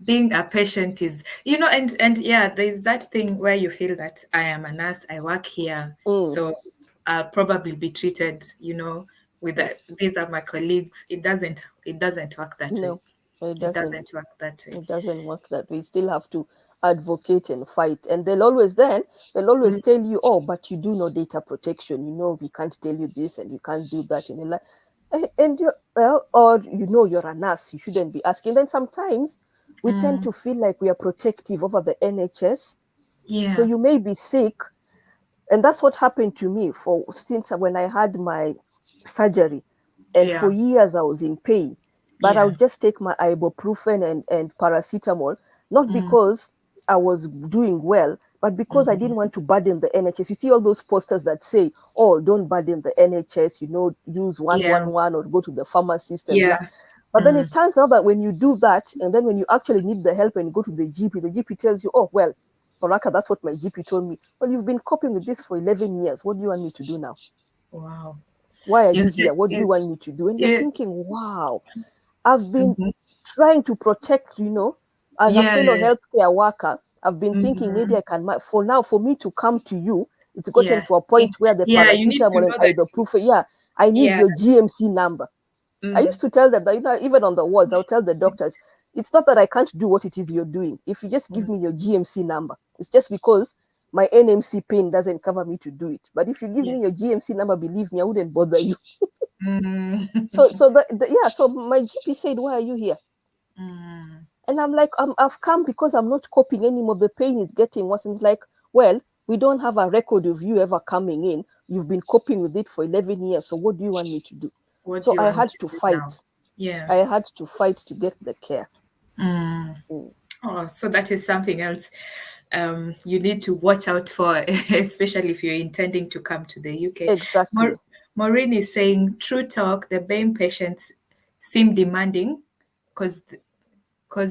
being a patient is, and yeah, there's that thing where you feel that I am a nurse, I work here, Mm, so I'll probably be treated, with mm. that. These are my colleagues. It doesn't work that way. No, it It doesn't. doesn't work that way. It doesn't work that way. You still have to advocate and fight. And they'll always tell you, oh, but you do know data protection. We can't tell you this and you can't do that. And you're like, and you well, or you're a nurse, you shouldn't be asking. Then sometimes we tend to feel like we are protective over the NHS. So Yeah, you may be sick, and that's what happened to me for since when I had my surgery, and for yeah, years I was in pain, but I yeah, would just take my ibuprofen and paracetamol, not because I was doing well, but because I didn't want to burden the NHS. You see all those posters that say, "Oh, don't burden the NHS," use Yeah. 111 or go to the pharmacist and blah. Yeah. But then Mm. it turns out that when you do that, and then when you actually need the help and you go to the GP tells you, "Oh, well, Baraka, that's what my GP told me." Well, you've been coping with this for 11 years. What do you want me to do now? Wow. Why are you Instead, here? What do you want me to do? And you're yeah. thinking, wow, I've been Mhm. trying to protect, as a Yeah. fellow healthcare worker, I've been thinking maybe Mhm. I can, for now, for me to come to you, it's gotten Yeah. to a point where the Yeah, you need to paracetamol and know that. ibuprofen, yeah, I need Yeah. your GMC number. I Mm. used to tell them that, even on the wards, I'll tell the doctors, it's not that I can't do what it is you're doing. If you just give Mm. me your GMC number, it's just because my NMC pin doesn't cover me to do it. But if you give Yeah. me your GMC number, believe me, I wouldn't bother you. Mm. So my GP said, "Why are you here?" Mm. And I'm like, I've come because I'm not coping anymore. The pain is getting worse. And it's like, well, we don't have a record of you ever coming in. You've been coping with it for 11 years. So what do you want me to do? What do So you I want me had to to do now? fight. Yeah. I had to fight to get the care. Mm. Mm. Oh, so that is something else you need to watch out for, especially if you're intending to come to the UK. Exactly. Maureen is saying, true talk, the BAME patients seem demanding because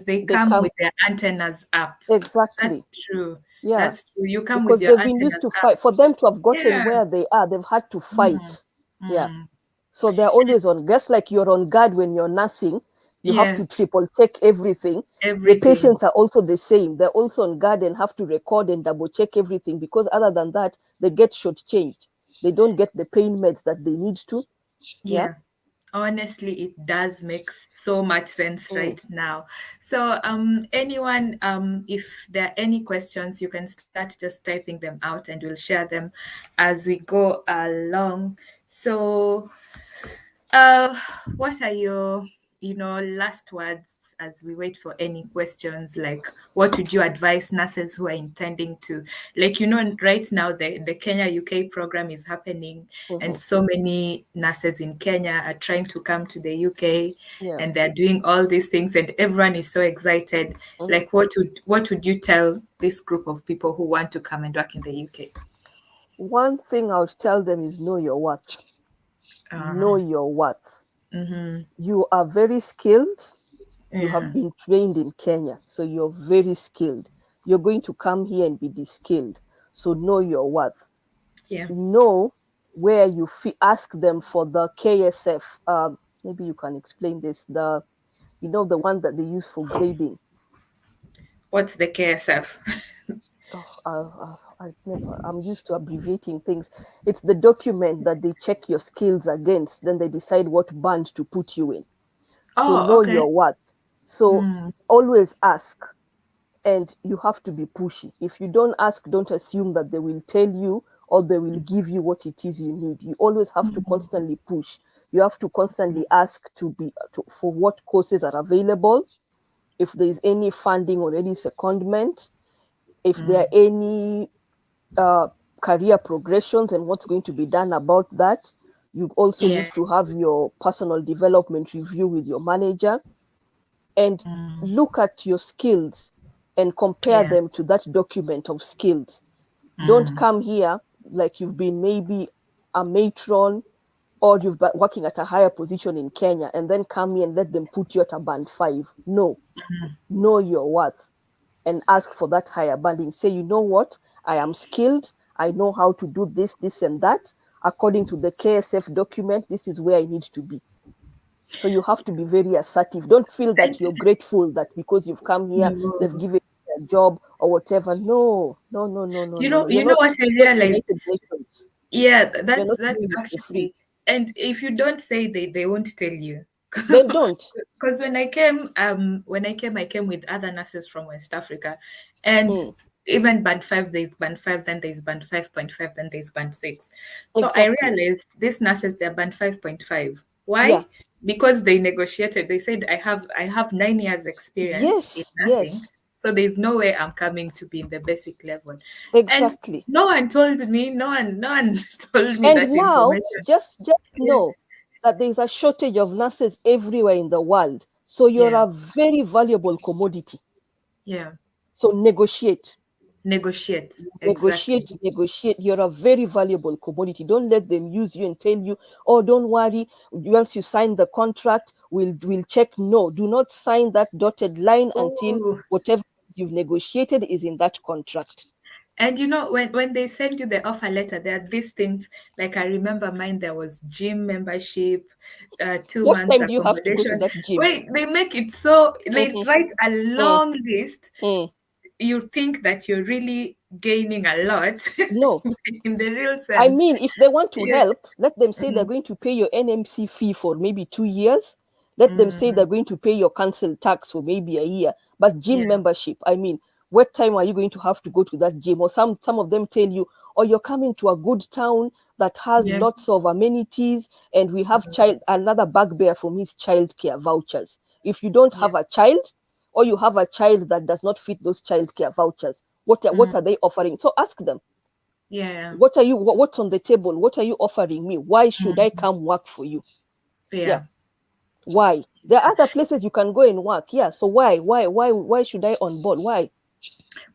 they They come come with their antennas up. exactly. That's true. Yeah. That's true. You come with Because your they've been used antennas to up. fight. For them to have gotten Yeah. where they are, they've had to Mm, fight. Yeah. mm. So they're always on, just like you're on guard when you're nursing, you have Yeah. to triple check everything. The Everything. patients are also the same. They're also on guard and have to record and double check everything because other than that, they get shortchanged. They don't get the pain meds that they need to. Yeah. Yeah. Honestly, it does make so much sense Mm. right now. So, anyone, if there are any questions, you can start just typing them out and we'll share them as we go along. So, uh, what are your, last words as we wait for any questions? Like, what would you advise nurses who are intending to, like, right now the Kenya UK program is happening, and Hmm. so many nurses in Kenya are trying to come to the UK, Yeah. and they're doing all these things, and everyone is so excited. Hmm. Like, what would you tell this group of people who want to come and work in the UK? One thing I would tell them is know your worth. Know Uh, your worth. mm-hmm. You are very skilled. You Yeah, have been trained in Kenya, so you're very skilled. You're going to come here and be de-skilled. So know your worth. yeah. Know where you ask them for the KSF. Maybe you can explain this. The one that they use for grading. What's the KSF? Oh, I never. I'm used to abbreviating things. It's the document that they check your skills against. Then they decide what band to put you in. So Oh, know okay. your worth. So Mm, always ask, and you have to be pushy. If you don't ask, don't assume that they will tell you or they will give you what it is you need. You always have to constantly push. You have to constantly ask for what courses are available, if there is any funding or any secondment, if there are mm, any uh, career progressions and what's going to be done about that. You also need yeah. to have your personal development review with your manager and Mm, look at your skills and compare yeah. them to that document of skills. Don't Mm, come here like you've been maybe a matron or you've been working at a higher position in Kenya and then come here and let them put you at a band 5. No, know your worth and ask for that higher banding. Say, you know what? I am skilled. I know how to do this, this, and that. According to the KSF document, this is where I need to be. So you have to be very assertive. Don't feel that you're grateful that because you've come here, they've no. given you a job or whatever. No, no, no, no, no, You no, know, no. you know what I It's not realized? United Nations. Yeah, You're that's not that's doing it for free. actually, and if you don't say, they won't tell you. They don't. Because I came with other nurses from West Africa, and Mm, even band 5, there's band 5, then there's band 5.5, then there's band 6. So I exactly. realized these nurses, they're band 5.5. Yeah. Why? Because they negotiated. They said I have 9 years experience in Yes, nursing, yes. so there's no way I'm coming to be in the basic level. And Exactly. no one told me And that now information. just Yeah, know that there's a shortage of nurses everywhere in the world. So you're yeah, a very valuable commodity. yeah. So negotiate. Negotiate. Negotiate, Exactly. negotiate. You're a very valuable commodity. Don't let them use you and tell you, oh, don't worry, once you sign the contract, we'll check. No, do not sign that dotted line until Oh, whatever you've negotiated is in that contract. and you know, when they send you the offer letter, there are these things, like I remember mine, there was gym membership, two What months time do you have to go to accommodation. that gym? Wait, they make it so, they Mm-hmm. write a Mm, long list. mm. You think that you're really gaining a lot. No, In the real I sense. mean, if they want to Yeah. help, let them say they're Mm, going to pay your NMC fee for maybe 2 years. Let them say mm, they're going to pay your council tax for maybe a year. But gym yeah, membership, I mean, what time are you going to have to go to that gym? Or some of them tell you, or you're coming to a good town that has yeah, lots of amenities, and we have child another bugbear from his childcare vouchers. If you don't yeah, have a child, or you have a child that does not fit those childcare vouchers, what mm, are they offering? So ask them, yeah, what's on the table? What are you offering me? Why should I mm, come work for you? Yeah. yeah. Why? There are other places you can go and work. Yeah. So why should I on board? Why?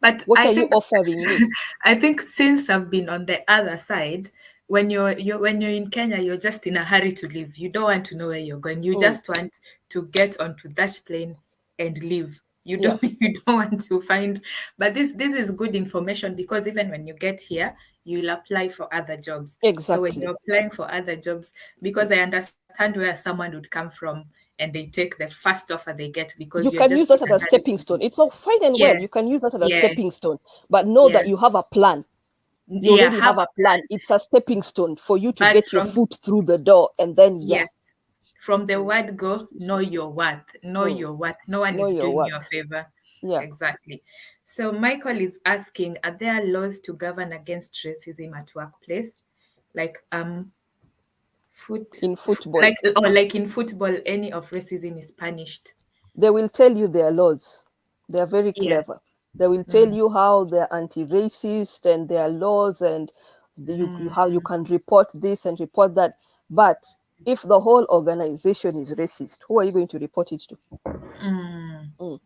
But What I are you think offering me? I think since I've been on the other side, when you're in Kenya, you're just in a hurry to leave. You don't want to know where you're going. You Mm, just want to get onto that plane and leave. You yeah, don't you don't want to find, but this is good information, because even when you get here, you'll apply for other jobs. So when exactly. you're applying for other jobs, because I understand where someone would come from, and they take the first offer they get because You you're can use just in that as a a hurry stepping to leave. stone. It's all fine and well. Yes. You can use that as a Yeah. stepping stone, but know Yeah. that you have a plan. You Yeah. already Have have a a plan. It's a stepping stone for you to But get your foot through the door, and then yeah, yes, from the mm, word go, know your worth. Know mm, your worth. No one know is your doing you a worth. favor. Yeah. Exactly. So Michael is asking, are there laws to govern against racism at workplace? Like foot In football, like in football, any of racism is punished. they will tell you their laws. They are very clever. Yes. They will tell Mm, you how they're anti-racist and their laws, and how you mm, can report this and report that. But if the whole organization is racist, who are you going to report it to? mm. Mm,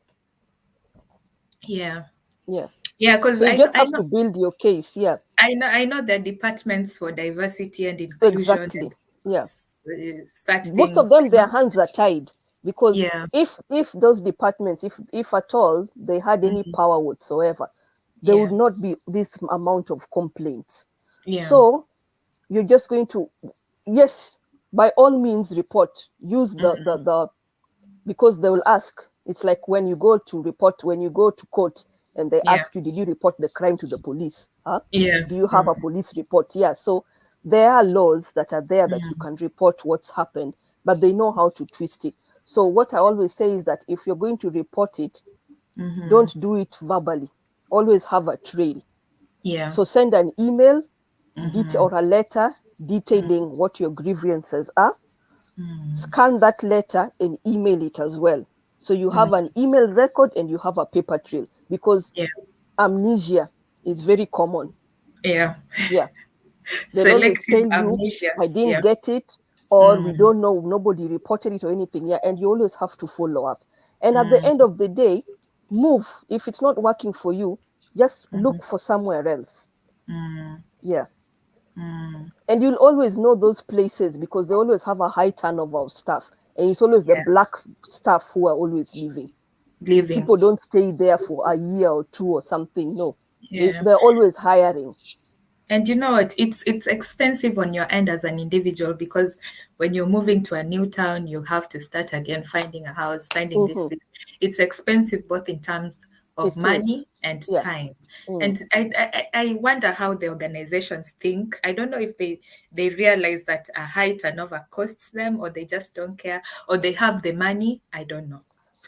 Yeah. yeah. Yeah, because So you just have to build your case. Yeah, I know the departments for diversity and inclusion and exactly. Yeah. such Most of things. them, I their know. hands are tied, because Yeah. if those departments, if at all they had any Mhm. power whatsoever, there would Yeah. not be this amount of complaints. Yeah. So you're just going to, yes, by all means report. Use the because they will ask. It's like when you go to report, when you go to court, and they Yeah. ask you, did you report the crime to the police? Huh? Yeah. Do you have a Mm, police report? Yeah. So there are laws that are there that you mm, can report what's happened, but they know how to twist it. So what I always say is that if you're going to report it, mhm. don't do it verbally. Always have a trail. Yeah. So send an email Mhm. or a letter Mm, detailing what your grievances are. mm, Scan that letter and email it as well. So you have mm. an email record and you have a paper trail, because Yeah. amnesia is very common. Yeah. Yeah. They'll always Selective tell you, amnesia. I didn't Yeah. get it, or we Mm, don't know, nobody reported it or anything. Yeah. And you always have to follow up. And at the mm, end of the day, move. If it's not working for you, just mhm, look for somewhere else. mm, Yeah. mm. And you'll always know those places because they always have a high turnover of staff. And it's always the Yeah. black staff who are always leaving. Living. People don't stay there for a year or two or something. No, Yeah. they're always hiring. And you know what? It's expensive on your end as an individual, because when you're moving to a new town, you have to start again finding a house, finding this, Hmm. this. It's expensive both in terms of It is. money and Yeah. time. Mm. And I wonder how the organizations think. I don't know if they realize that a high turnover costs them, or they just don't care, or they have the money. I don't know.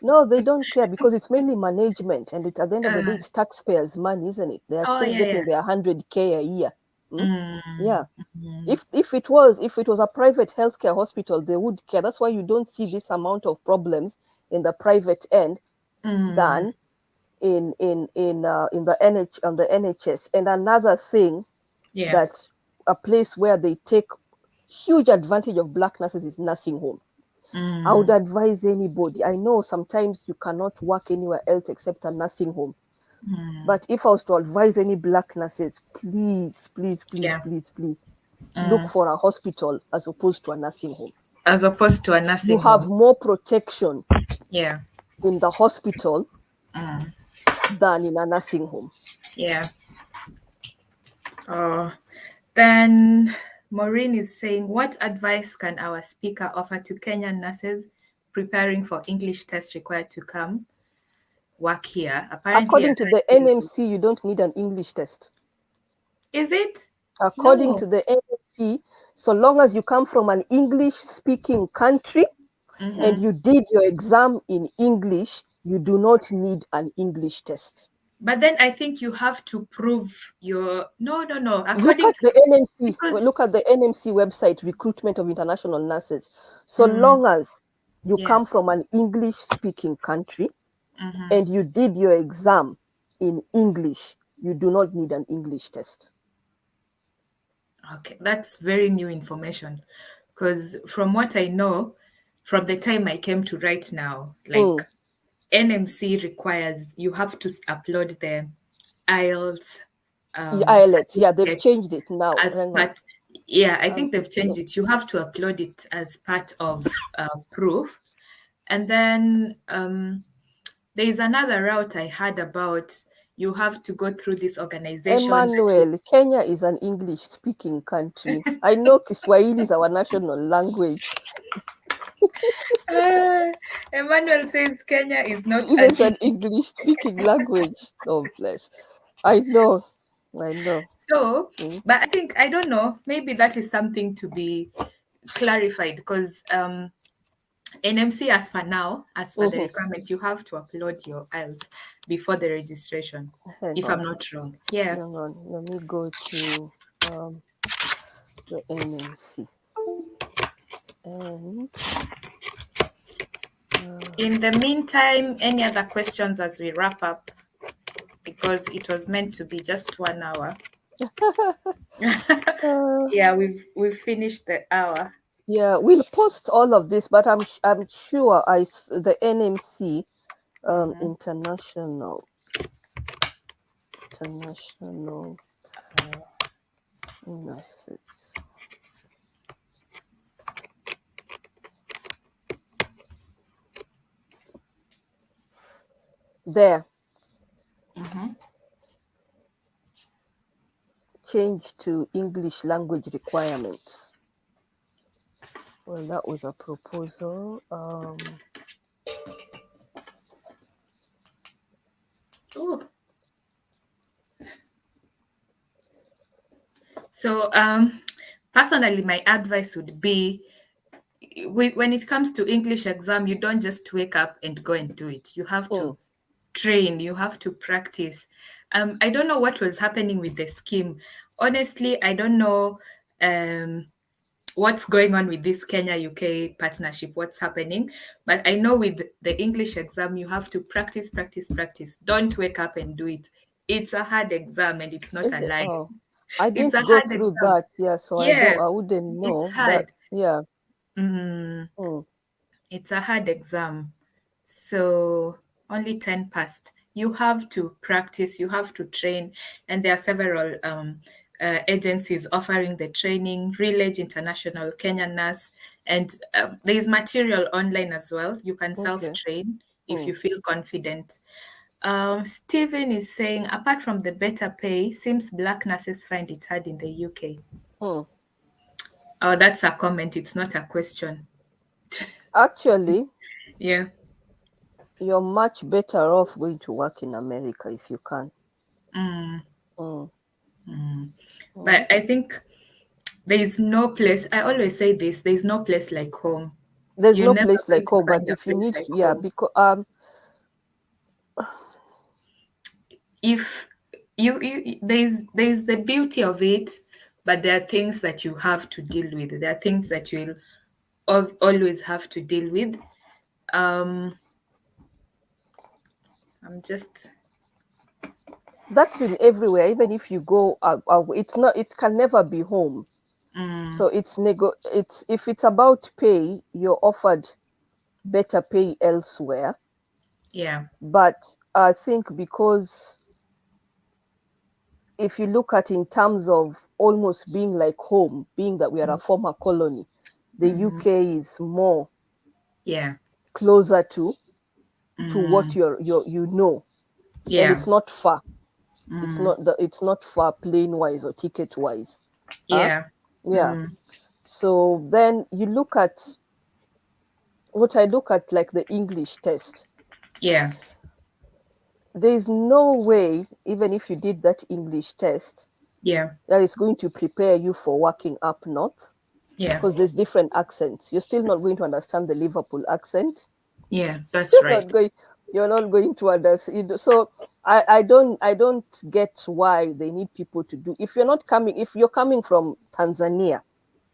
No, they don't care because it's mainly management, and at the end of the day, Uh, it's taxpayers' money, isn't it? They are oh still yeah, getting yeah. their 100K a year. Mm? Mm, Yeah. mm, If it was a private healthcare hospital, they would care. That's why you don't see this amount of problems in the private end mm, than in the NHS. And another thing, yeah. that a place where they take huge advantage of black nurses is nursing home. I would Mm, advise anybody. I know sometimes you cannot work anywhere else except a nursing home. But if I was to advise any black nurses, please, please, please, Yeah. please, please, look for a hospital as opposed to a nursing home. As opposed to a You nursing have home. more protection Yeah. in the hospital than in a nursing home. Yeah. Oh, then Maureen is saying, what advice can our speaker offer to Kenyan nurses preparing for English tests required to come work here? Apparently, I According to heard the there is. NMC, you don't need an English test. Is it? According No. to the NMC, so long as you come from an English-speaking country and you did your exam in English, you do not need an English test. But then I think you have to prove your no. Look According at to the NMC. because Look at the NMC website, Recruitment of International Nurses. So long as you yeah. come from an English-speaking country and you did your exam in English, you do not need an English test. Okay, that's very new information. Because from what I know, from the time I came to right now, like NMC requires you have to upload the IELTS IELTS, yeah, they've certificate changed it now. as Hang on. part. Yeah, I think they've changed No. it. You have to upload it as part of proof, and then there is another route I heard about. You have to go through this organization that you. Emmanuel, Kenya is an English-speaking country. I know Kiswahili is our national language. Emmanuel says Kenya is not an Isn't an English-speaking language. Oh, bless. I know. I know. so, Mm. but I think I don't know. Maybe that is something to be clarified because NMC, as for now, as per the requirement, you have to upload your IELTS before the registration, Hang if I'm on. not wrong. Yeah. Hang on. Let me go to the NMC. And In the meantime, any other questions as we wrap up? Because it was meant to be just 1 hour. Yeah, we've finished the hour. yeah, we'll post all of this, but I'm sure the NMC international nurses. There. Change to English language requirements. Well, that was a proposal. Oh. So, personally, my advice would be when it comes to English exam, you don't just wake up and go and do it. You have to train, you have to practice. I don't know what was happening with the scheme. Honestly, I don't know what's going on with this Kenya UK partnership, what's happening. But I know with the English exam, you have to practice, practice, practice. Don't wake up and do it. It's a hard exam and it's not Is a it? lie. Oh, I It's a didn't go hard through exam. that. Yeah, so Yeah, I wouldn't it's know. But hard. yeah. It's a hard exam. So only 10 passed. You have to practice, you have to train, and there are several agencies offering the training, Village International, Kenyan Nurse, and there is material online as well. You can Okay. self-train if you feel confident. Stephen is saying, apart from the better pay, seems black nurses find it hard in the UK. Oh, that's a comment. It's not a question. Actually, Yeah. you're much better off going to work in America if you can. But I think there is no place, I always say this, there is no place like home. There's You're no never place going like to home, but find a if you place need, like yeah, home. because If you there's the beauty of it, but there are things that you have to deal with. There are things that you'll always have to deal with. I'm just that's in everywhere. Even if you go, it's not. It can never be home. So it's if it's about pay, you're offered better pay elsewhere. yeah. But I think because if you look at in terms of almost being like home, being that we are a former colony, the UK is more Yeah. closer to what you know, and Yeah. it's not far. It's not far plane wise or ticket wise. Huh? Yeah. Yeah. So then you look at what I look at, like the English test. Yeah. There's no way, even if you did that English test, Yeah. that is going to prepare you for working up north, Yeah. because there's different accents. You're still not going to understand the Liverpool accent. Yeah. That's You're not right. going. You're not going to understand. So I don't get why they need people to do. If you're not coming, if you're coming from Tanzania,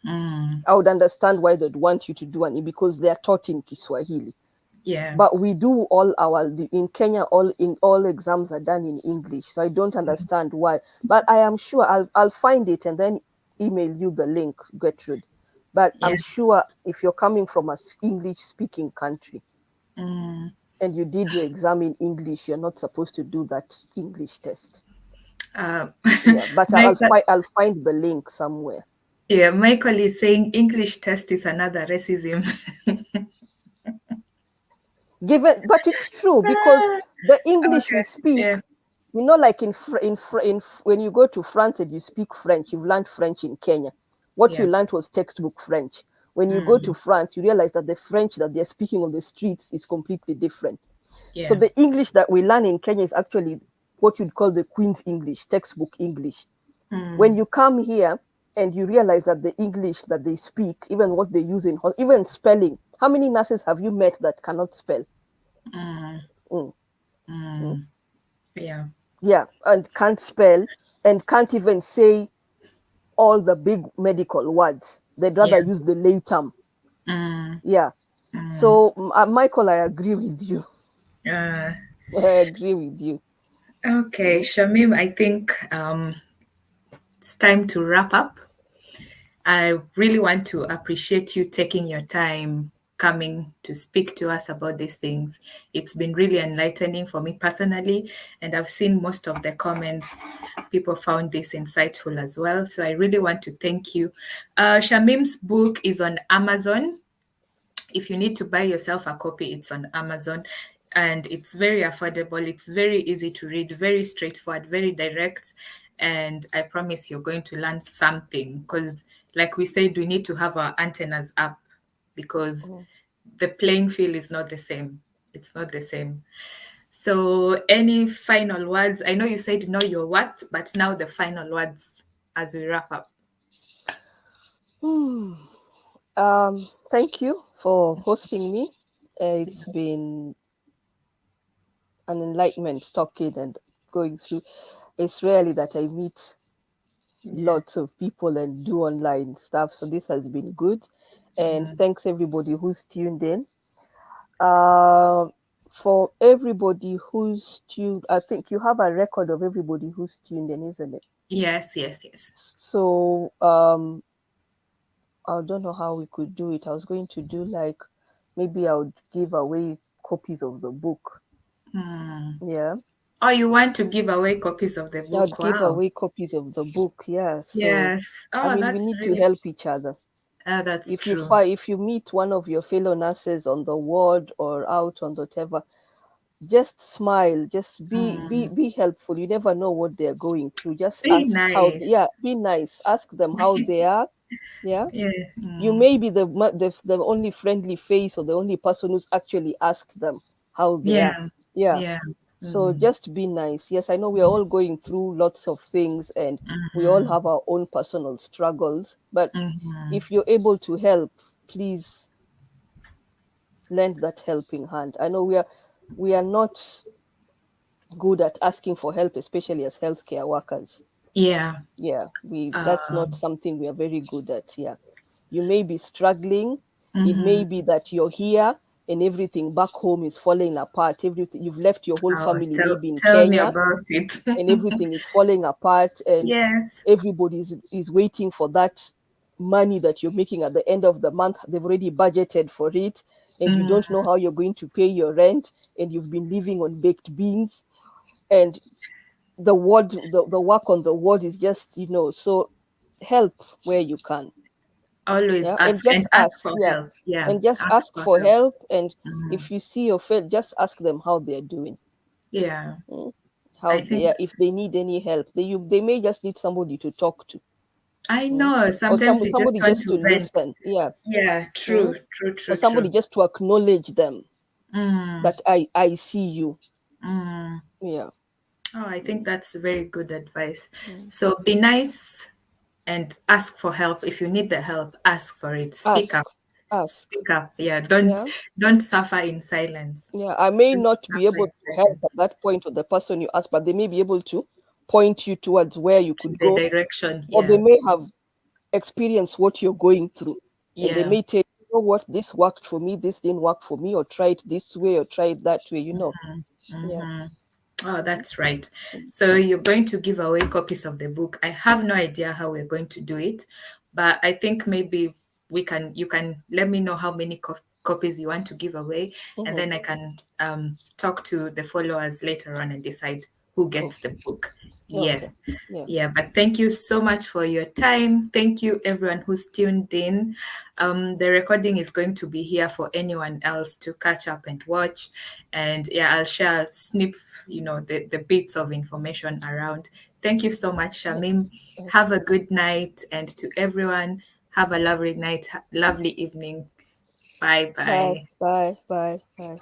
I would understand why they'd want you to do an, because they are taught in Kiswahili. Yeah. But we do all our in Kenya, all exams are done in English, so I don't understand why. But I am sure I'll find it and then email you the link, Gertrude. But I'm Yeah. sure if you're coming from a English speaking country and you did your exam in English, you're not supposed to do that English test. Uh, Yeah, but Michael, I'll find the link somewhere. yeah, Michael is saying English test is another racism. Given, but it's true, because the English we Okay. speak, Yeah. like when you go to France and you speak French, you've learned French in Kenya. What you Yeah. learned was textbook French. When you go to France, you realize that the French that they're speaking on the streets is completely different. So Yeah. the English that we learn in Kenya is actually what you'd call the Queen's English, textbook English. When you come here and you realize that the English that they speak, even what they use in, even spelling, how many nurses have you met that cannot spell? Mm, mm. Yeah. Yeah, and can't spell and can't even say all the big medical words. They'd Yeah. rather use the lay term. Yeah. So, Michael, I agree with you. Uh, I agree with you. okay, Mm. Shamim, I think it's time to wrap up. I really want to appreciate you taking your time coming to speak to us about these things. It's been really enlightening for me personally, and I've seen most of the comments. People found this insightful as well. So I really want to thank you. Shamim's book is on Amazon. If you need to buy yourself a copy, it's on Amazon, and it's very affordable. It's very easy to read, very straightforward, very direct. And I promise you're going to learn something, because, like we said, we need to have our antennas up, because Mm. the playing field is not the same. It's not the same. So, any final words? I know you said know your worth, but now the final words as we wrap up. Hmm. Thank you for hosting me. It's been an enlightenment talking and going through. It's rarely that I meet Yeah. lots of people and do online stuff, so this has been good. And thanks everybody who's tuned in. Uh, for everybody who's tuned, I think you have a record of everybody who's tuned in, isn't it? Yes, yes, yes. So I don't know how we could do it. I was going to do like, maybe I would give away copies of the book. Yeah, Oh, you want to give away copies of the I book? would give Wow. away copies of the book. Yeah. So Yes. I Oh, mean, we that's need to really, help each other. that's If you true. if you meet one of your fellow nurses on the ward or out on whatever, just smile, just be helpful. You never know what they're going through. Just Be ask how, nice. yeah, be nice, ask them how they are. Yeah, Yeah. you may be the only friendly face or the only person who's actually asked them how they are. Yeah. Yeah, Yeah. so just be nice. Yes, I know we are all going through lots of things and we all have our own personal struggles, but if you're able to help, please lend that helping hand. I know we are not good at asking for help, especially as healthcare workers. Yeah. Yeah, we that's not something we are very good at. Yeah, you may be struggling. It may be that you're here and everything back home is falling apart. Everything, you've left your whole Oh, family tell maybe in tell me Kenya, about it. and everything is falling apart, and Yes. everybody is waiting for that money that you're making at the end of the month. They've already budgeted for it, and you don't know how you're going to pay your rent, and you've been living on baked beans, and the work on the word is just, so help where you can. Always Yeah, and ask just and ask ask. for Yeah, help. Yeah, and just ask ask for for help. help. And Mm, if you see your friend, just ask them how they're doing. yeah, Mm, how I they think are. If they need any help, they may just need somebody to talk to. I Mm, know or sometimes you just somebody want just to to vent. listen. Yeah. Yeah, true, Mm, true, or true, somebody true. just to acknowledge them Mm, that I see you. mm. Yeah. Oh, I think Mm, that's very good advice. mm. So be nice and ask for help. If you need the help, ask for it. Speak Ask, up. ask. Speak up. Yeah, don't Yeah. don't suffer in silence. Yeah, I may Don't not be suffer able in to help at silence. that point of the person you ask, but they may be able to point you towards where you To could the go, direction. or they Yeah. may have experienced what you're going through, and they Yeah. may tell you, you know what, this worked for me, this didn't work for me, or try it this way, or try it that way. Yeah. Mm-hmm. Oh, that's right. So you're going to give away copies of the book. I have no idea how we're going to do it, but I think maybe you can let me know how many copies you want to give away, and Mm-hmm. then I can talk to the followers later on and decide who Mm-hmm. gets the book. Okay. Yes. Yeah. Yeah, but thank you so much for your time. Thank you, everyone who's tuned in. The recording is going to be here for anyone else to catch up and watch. And yeah, I'll share snip, the bits of information around. Thank you so much, Yeah. Shamim. Okay. Have a good night. And to everyone, have a lovely night, lovely evening. Bye Bye. bye. Bye. Bye. Bye.